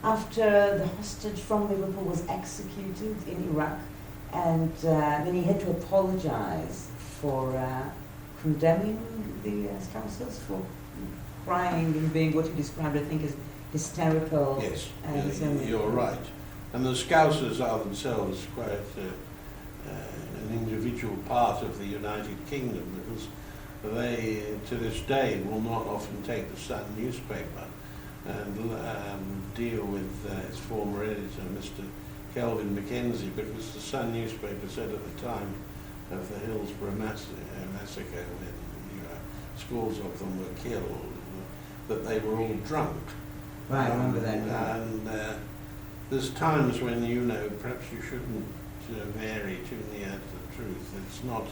after the hostage from Liverpool was executed in Iraq, and then he had to apologise for condemning the Scousers for crying and being what he described, I think, as hysterical. Yes, you're right. And the Scousers are themselves quite an individual part of the United Kingdom, because they, to this day, will not often take the Sun newspaper and deal with its former editor, Mr. Kelvin Mackenzie, because the Sun newspaper said at the time of the Hillsborough massacre, when scores of them were killed, that they were all drunk. Right, I remember that. And there's times when, perhaps you shouldn't vary too near to the truth. It's not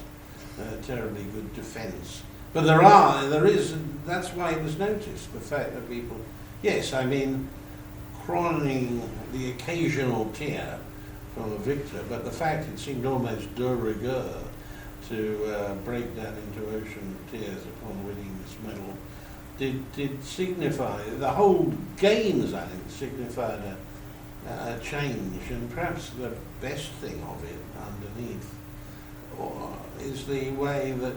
a terribly good defence. But there is, and that's why it was noticed, the fact that people, yes, I mean, crying the occasional tear from a victor, but the fact it seemed almost de rigueur to break down into ocean of tears upon winning this medal did signify, the whole games, I think, signified a change, and perhaps the best thing of it underneath is the way that,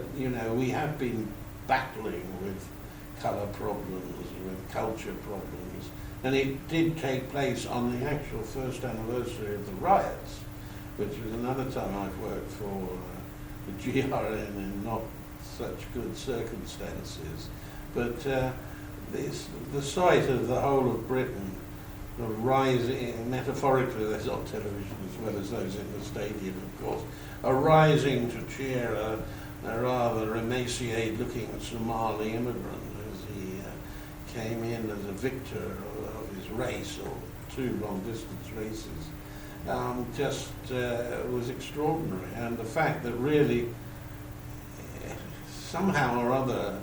we have been battling with colour problems, with culture problems, and it did take place on the actual first anniversary of the riots, which was another time I've worked for the GRN in not such good circumstances, but the sight of the whole of Britain, the rising, metaphorically there's on television as well as those in the stadium, of course, are rising to cheer a rather emaciated-looking Somali immigrant as he came in as a victor of his race, or 2 long-distance races, was extraordinary. And the fact that really, somehow or other,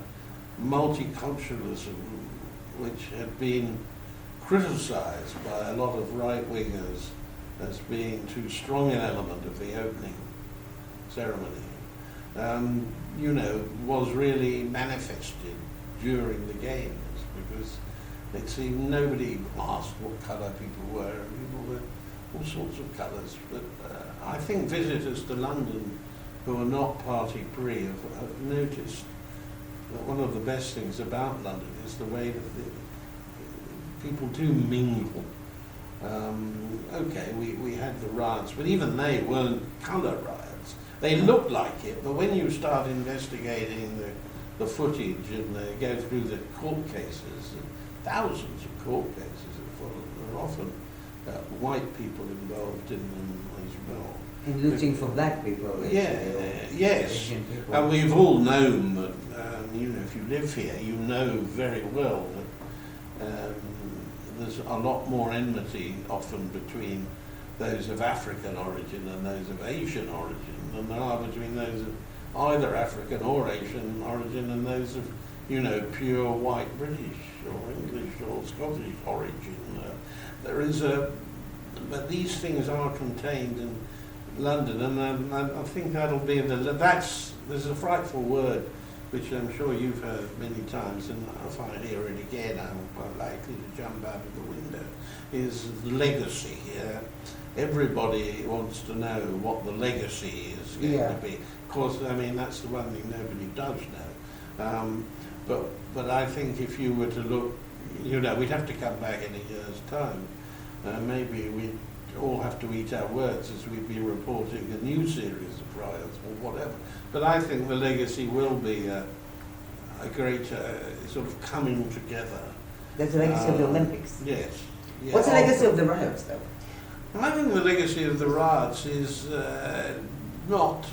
multiculturalism, which had been criticised by a lot of right-wingers as being too strong an element of the opening ceremony, was really manifested during the games, because it seemed nobody asked what colour people were, and people were all sorts of colours. But I think visitors to London who are not party pre have noticed that one of the best things about London is the way that people do mingle. Okay, we had the riots, but even they weren't colour riots. They looked like it, but when you start investigating the footage and they go through the court cases, thousands of court cases that follow, there are often white people involved in them as well. And looting for black people. Yes. Asian people. And we've all known that, if you live here, you know very well that there's a lot more enmity often between those of African origin and those of Asian origin than there are between those of either African or Asian origin and those of, pure white British or English or Scottish origin. There is but these things are contained in London, and I think that'll be there's a frightful word which I'm sure you've heard many times, and if I hear it again, I'm quite likely to jump out of the window, is legacy. Everybody wants to know what the legacy is going to be. Of course, that's the one thing nobody does know. But I think if you were to look, we'd have to come back in a year's time. Maybe we'd all have to eat our words as we'd be reporting a new series of riots or whatever. But I think the legacy will be a great sort of coming together. That's the legacy of the Olympics. Yes. What's the legacy of the riots, though? I think the legacy of the riots is not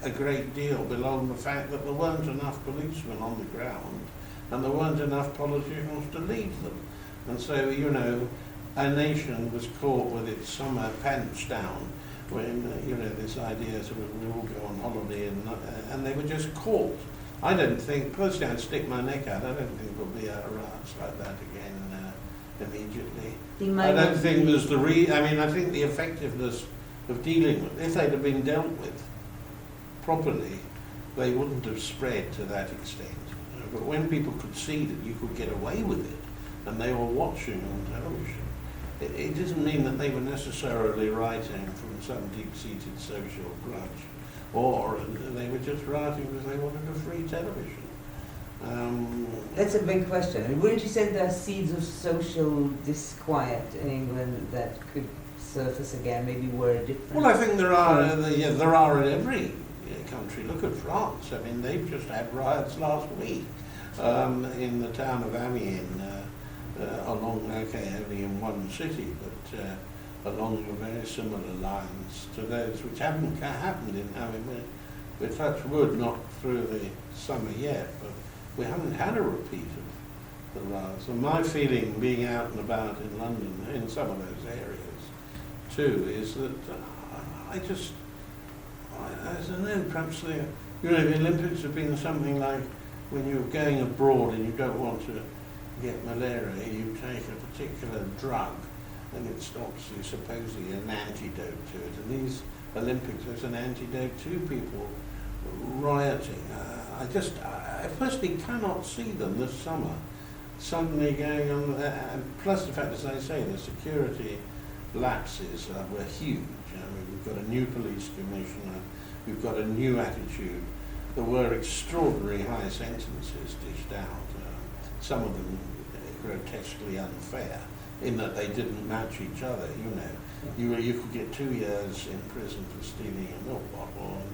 a great deal below the fact that there weren't enough policemen on the ground and there weren't enough politicians to lead them. And so, our nation was caught with its summer pants down when, this idea sort of we all go on holiday and they were just caught. I don't think, personally I'd stick my neck out, I don't think there'll be riots like that again immediately. I don't think there's I think the effectiveness of dealing with, if they'd have been dealt with properly, they wouldn't have spread to that extent. But when people could see that you could get away with it, and they were watching on television, it doesn't mean that they were necessarily writing from some deep-seated social grudge, or they were just writing because they wanted a free television. That's a big question. And wouldn't you say there are seeds of social disquiet in England that could surface again, maybe were different? Well, I think there are in every country. Look at France. They've just had riots last week in the town of Amiens, only in one city, but along very similar lines to those which haven't happened in Amiens. We touch wood, not through the summer yet, but we haven't had a repeat of the riots. And my feeling, being out and about in London, in some of those areas too, is that I don't know, perhaps the Olympics have been something like when you're going abroad and you don't want to get malaria, you take a particular drug and it stops you, supposedly an antidote to it. And these Olympics, there's an antidote to people rioting. I personally cannot see them this summer suddenly going on, and plus the fact, as I say, the security lapses were huge. We've got a new police commissioner, we've got a new attitude. There were extraordinary high sentences dished out, some of them grotesquely unfair, in that they didn't match each other. You could get 2 years in prison for stealing a milk bottle and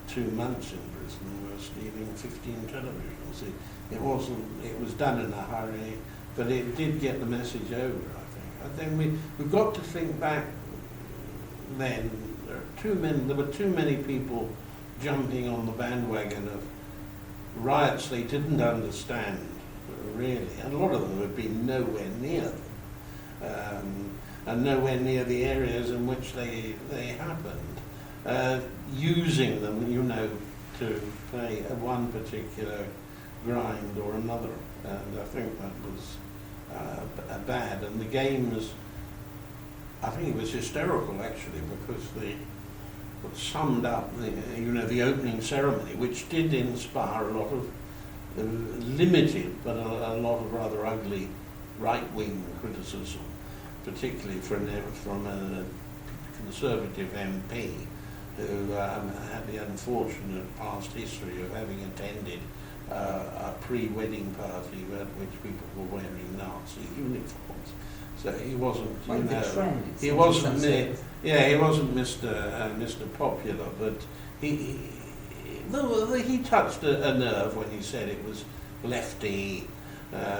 2 months in prison for stealing 15 televisions. It was done in a hurry, but it did get the message over, I think. We've got to think back then. There were too many people jumping on the bandwagon of riots they didn't understand, really, and a lot of them had been nowhere near them, and nowhere near the areas in which they happened, using them, to play one particular grind or another, and I think that was bad. And the game was, I think it was hysterical actually, because what summed up the opening ceremony, which did inspire a lot of limited but a lot of rather ugly right-wing criticism, particularly from a Conservative MP who had the unfortunate past history of having attended a pre-wedding party at which people were wearing Nazi uniforms. So he wasn't, he wasn't Mr. Popular, but he touched a nerve when he said it was lefty,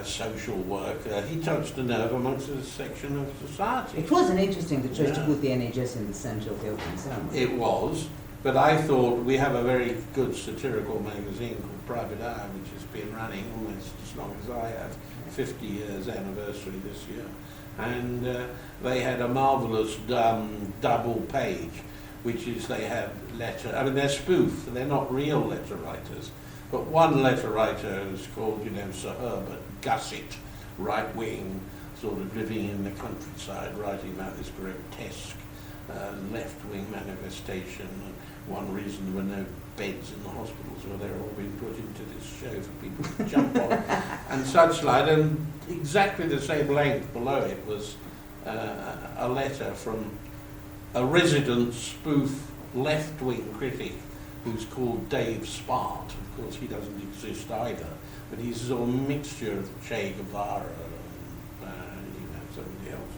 social work. He touched a nerve amongst a section of society. It was an interesting, the choice to Yeah. put the NHS in the centre of the opening ceremony. It was, but I thought we have a very good satirical magazine called Private Eye, which has been running almost as long as I have, 50 years anniversary this year. And they had a marvellous double page, which is they have they're spoof, they're not real letter writers, but one letter writer is called, Sir Herbert Gusset, right-wing, sort of living in the countryside, writing about this grotesque left-wing manifestation, and one reason there were no beds in the hospitals where they're all being put into this show for people to jump on, and such like. And exactly the same length below it was a letter from a resident spoof left-wing critic who's called Dave Spart. Of course, he doesn't exist either, but he's a sort of mixture of Che Guevara and somebody else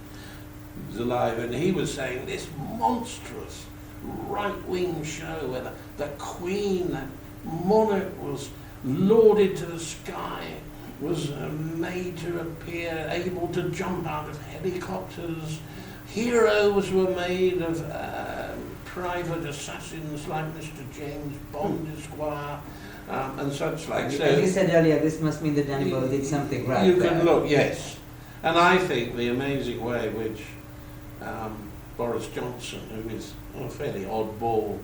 who's alive, and he was saying this monstrous right-wing show where the Queen, that monarch, was lauded to the sky, was made to appear able to jump out of helicopters. Heroes were made of private assassins like Mr. James Bond, Esquire, and such like. As So you said earlier, this must mean that Danny Boyle did something right. you there. can look, yes. And I think the amazing way which Boris Johnson, who is a fairly oddball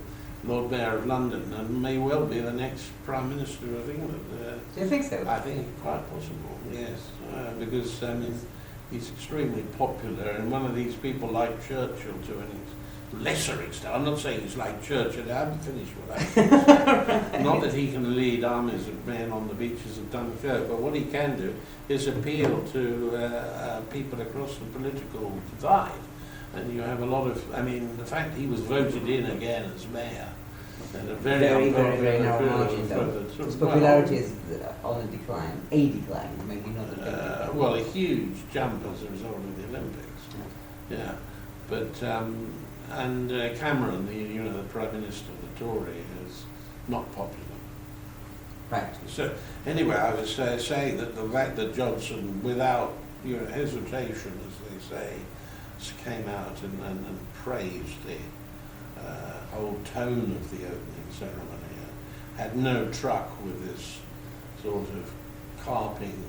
Lord Mayor of London and may well be the next Prime Minister of England. Do you think so? I think it's quite possible, yes, because he's extremely popular, and one of these people like Churchill to an lesser extent. I'm not saying he's like Churchill, I haven't finished what I think. Not that he can lead armies of men on the beaches of Dunkirk, but what he can do is appeal to people across the political divide. And you have a lot of, the fact he was voted in again as mayor, and a very narrow margin, though. His popularity is on a decline, maybe not a decline. well, a huge jump as a result of the Olympics. Yeah, but and Cameron, the Prime Minister, the Tory, is not popular. Right. So anyway, I was saying that the fact that Johnson, without hesitation, as they say, came out and praised the whole tone of the opening ceremony, had no truck with this sort of carping,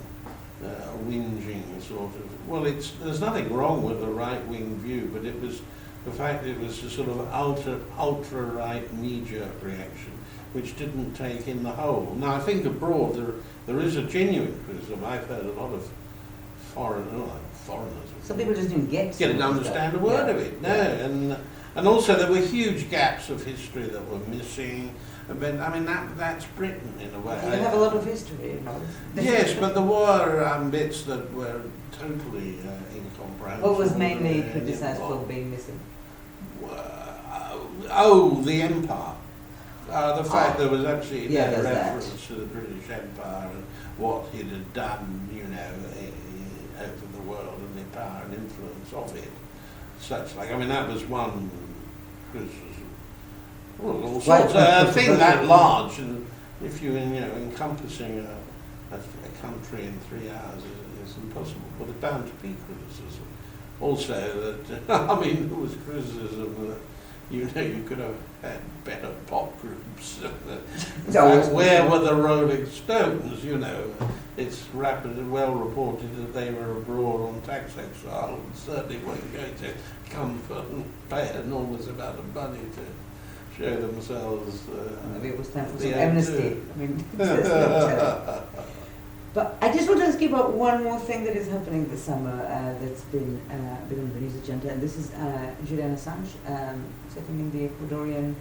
whinging sort of. Well, there's nothing wrong with the right-wing view, but it was the fact it was a sort of ultra-right knee-jerk reaction, which didn't take in the whole. Now, I think abroad there is a genuine criticism. I've heard a lot of foreigners. Some people just didn't Didn't understand a word of it. No, and also there were huge gaps of history that were missing. But that's Britain in a way. You have a lot of history, you know. Yes, but there were bits that were totally incomprehensible. What was mainly criticised for being missing? The Empire. The fact there was absolutely no there's reference to the British Empire and what it had done, over the world and the power and influence of it. Such like, that was one criticism. Well, all sorts. A thing that large, and if you encompassing a country in 3 hours is impossible. Put it down to peak criticism. Also, that there was criticism that you could have had better pop groups. Where were the Rolling Stones? It's well reported that they were abroad on tax exile and certainly weren't going to come and pay enormous amount of money to show themselves. Maybe it was time for some amnesty. But I just want to ask you about one more thing that is happening this summer that's been on the news agenda, and this is Julian Assange sitting in the Ecuadorian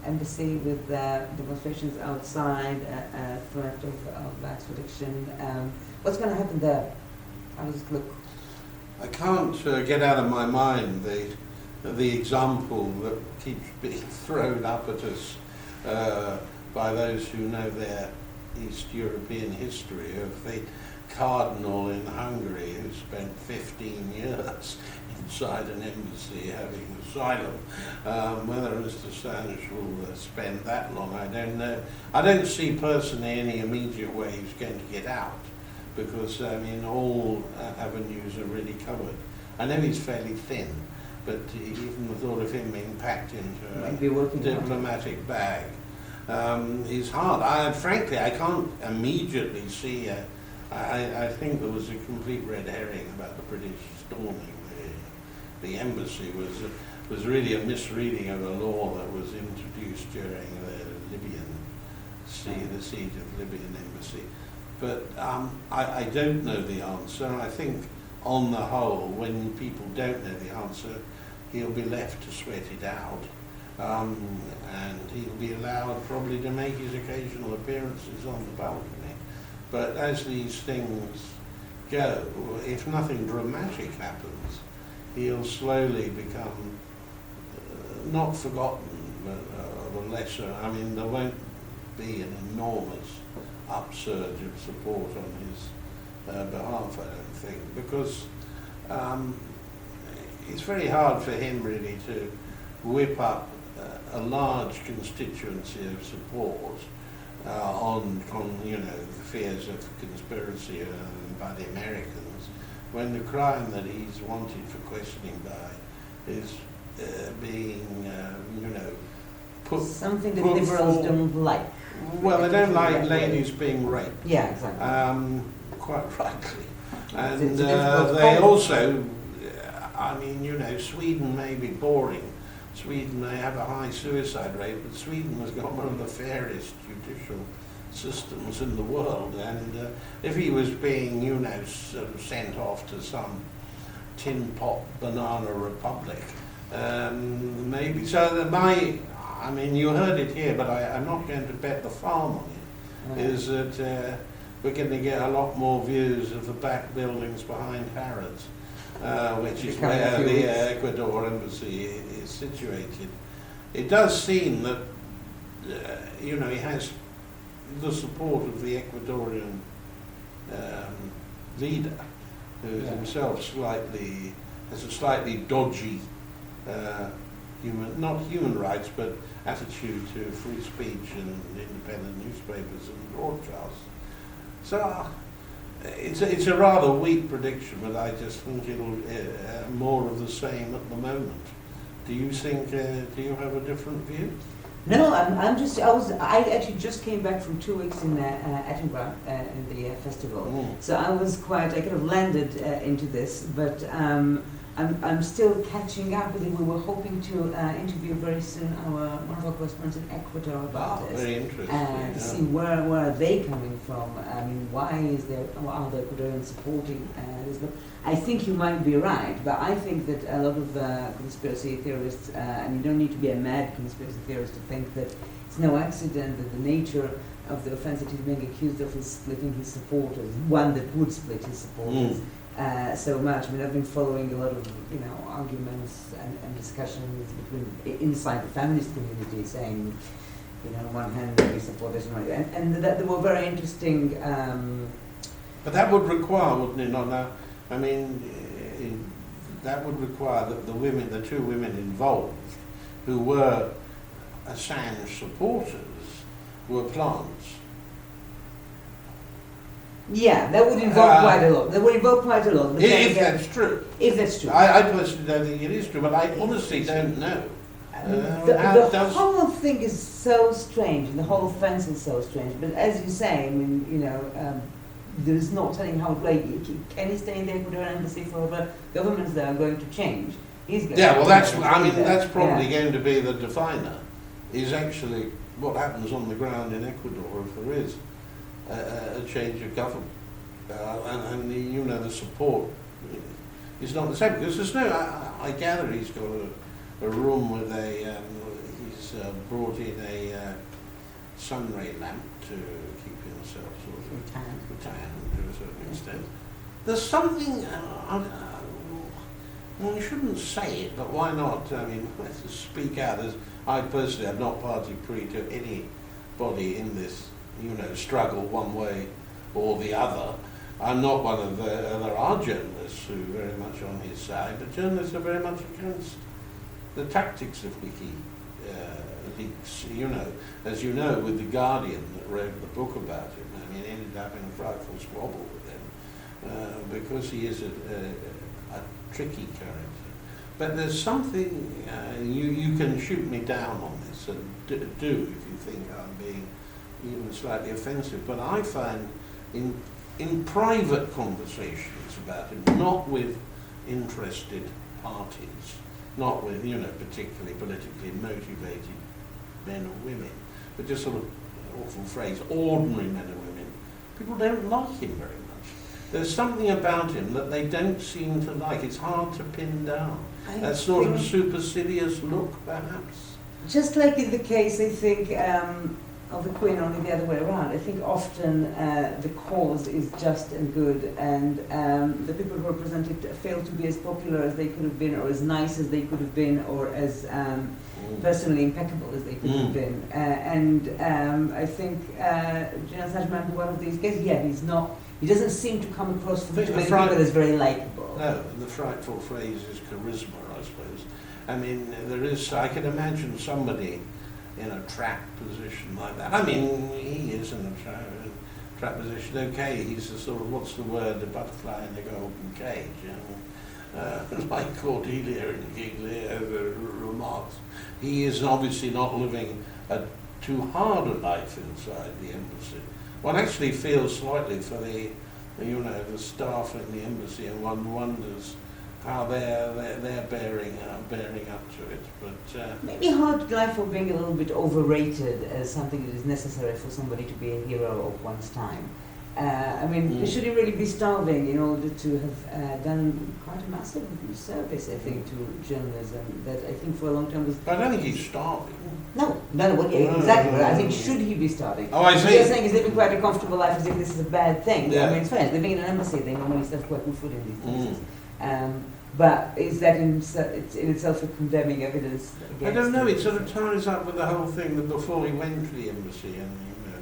embassy with demonstrations outside, threat of extradition. What's going to happen there? How does it look? I can't get out of my mind the example that keeps being thrown up at us by those who know their East European history of the cardinal in Hungary who spent 15 years inside an embassy having asylum. Whether Mr. Assange will spend that long, I don't know. I don't see personally any immediate way he's going to get out, because I mean all avenues are really covered. I know he's fairly thin, but even the thought of him being packed into Might be working hard. diplomatic bag is hard. Frankly, I can't immediately see. I think there was a complete red herring about the British storming the embassy. Was really a misreading of a law that was introduced during the Libyan the siege of the Libyan embassy. But I don't know the answer. I think on the whole, when people don't know the answer, he'll be left to sweat it out. And he'll be allowed probably to make his occasional appearances on the balcony. But as these things go, if nothing dramatic happens, he'll slowly become not forgotten, but of a lesser. I mean, there won't be an enormous upsurge of support on his behalf, I don't think, because it's very hard for him really to whip up a large constituency of support on the fears of conspiracy by the Americans, when the crime that he's wanted for questioning by is being put something that put liberals forward. don't like. Well, they don't like ladies being raped. Yeah, exactly. Quite rightly. It's And a difficult they call. also, I mean, Sweden may be boring. Sweden may have a high suicide rate, but Sweden has got one of the fairest judicial systems in the world. And if he was being, sort of sent off to some tin pot banana republic, maybe. So I mean, you heard it here, but I'm not going to bet the farm on it. Is that we're going to get a lot more views of the back buildings behind Harrods, which is where the Ecuador embassy is situated. It does seem that he has the support of the Ecuadorian leader, who is himself has a slightly dodgy not human rights, but attitude to free speech and independent newspapers and broadcasts. So it's a rather weak prediction, but I just think it'll more of the same at the moment. Do you think? Do you have a different view? No, I actually just came back from 2 weeks in Edinburgh in the festival. So I kind of landed into this, but I'm still catching up with it. We were hoping to interview very soon one of our correspondents in Ecuador about this. Very interesting. To see where are they coming from? I mean, why are the Ecuadorians supporting this? But I think you might be right, but I think that a lot of conspiracy theorists, and you don't need to be a mad conspiracy theorist to think that it's no accident that the nature of the offence that he's being accused of is splitting his supporters, one that would split his supporters so much. I mean, I've been following a lot of arguments and discussions inside the feminist community, saying, on one hand we support this, and that there were very interesting. But that would require, wouldn't it? Not now. I mean, that would require that the two women involved, who were Assange supporters, were plants. Yeah, that would involve quite a lot. But If that's true. If that's true. I personally don't think it is true, but I honestly don't know. The whole thing is so strange, and the whole offence is so strange. But as you say, I mean, there's no telling how it plays. Can he stay in the Ecuadorian embassy forever? Governments there are going to change. He's going that's probably going to be the definer, is actually what happens on the ground in Ecuador if there is a change of government. And the support is not the same, because there's no, I gather he's got a room with he's brought in a sun ray lamp to keep himself sort of retired to a certain extent. There's something, well, you shouldn't say it, but why not? I mean, let's just speak out. I personally am not party pre to anybody in this, struggle one way or the other. I'm not one of there are journalists who are very much on his side, but journalists are very much against the tactics of WikiLeaks. As you know, with The Guardian that wrote the book about him, I mean, ended up in a frightful squabble with him. because he is a tricky character. But there's something, you can shoot me down on this, and do if you think I'm being even slightly offensive, but I find in private conversations about him, not with interested parties, not with, particularly politically motivated men or women, but just sort of, awful phrase, ordinary men and women, people don't like him very much. There's something about him that they don't seem to like. It's hard to pin down. That sort of supercilious look, perhaps. Just like in the case, I think, of the Queen, only the other way around. I think often the cause is just and good, and the people who represent it fail to be as popular as they could have been, or as nice as they could have been, or as personally impeccable as they could have been. I think Julian Assange might be one of these cases. Yeah, he doesn't seem to come across for many people as very likable. No, the frightful phrase is charisma, I suppose. I mean, I can imagine somebody in a trap position like that. I mean, he is in a trap position. Okay, he's the sort of, what's the word, the butterfly in the golden cage, like Cordelia in King Lear remarks. He is obviously not living a too hard a life inside the embassy. One actually feels slightly for the staff in the embassy, and one wonders how they're bearing up to it. But maybe hard life for being a little bit overrated as something that is necessary for somebody to be a hero of one's time. Should he really be starving in order to have done quite a massive service, I think, to journalism that I think for a long time was... I don't think he's starving. No, exactly. I think should he be starving? Oh, I see. You're saying he's living quite a comfortable life as if this is a bad thing. Yeah. I mean, it's fine. Living in an embassy, they normally serve quite good food in these places. But is that in itself a condemning evidence? I don't know. It sort of ties up with the whole thing that before he went to the embassy and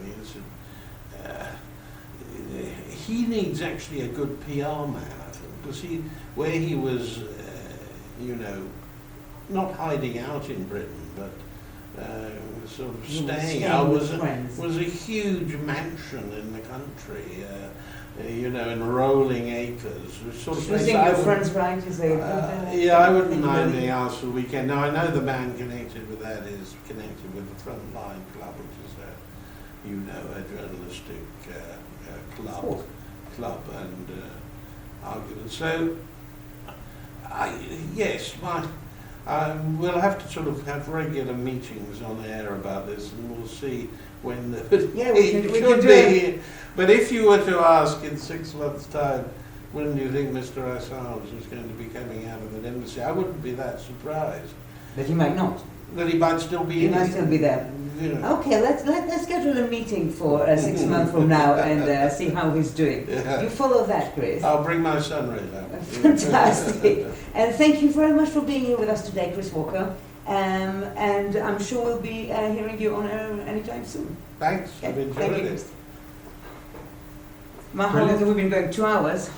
the incident. He needs actually a good PR man, I think, because where he was, not hiding out in Britain, but sort of staying out, was a huge mansion in the country. In rolling acres. Sort of choosing your friends right, you say? I wouldn't mind being asked for the weekend. Now, I know the man connected with that is connected with the Frontline Club, which is a journalistic club and argument. So, we'll have to sort of have regular meetings on air about this, and we'll see when we can do it. But if you were to ask in 6 months' time, when do you think Mr. Assange is going to be coming out of an embassy, I wouldn't be that surprised. That he might not. That he might still be in. He might still be there. Okay, let's schedule a meeting for 6 months from now and see how he's doing. Yeah. You follow that, Chris? I'll bring my sunrays out. Fantastic. And thank you very much for being here with us today, Chris Walker. And I'm sure we'll be hearing you on air anytime soon. Thanks, I've enjoyed it. How long have we been going? 2 hours?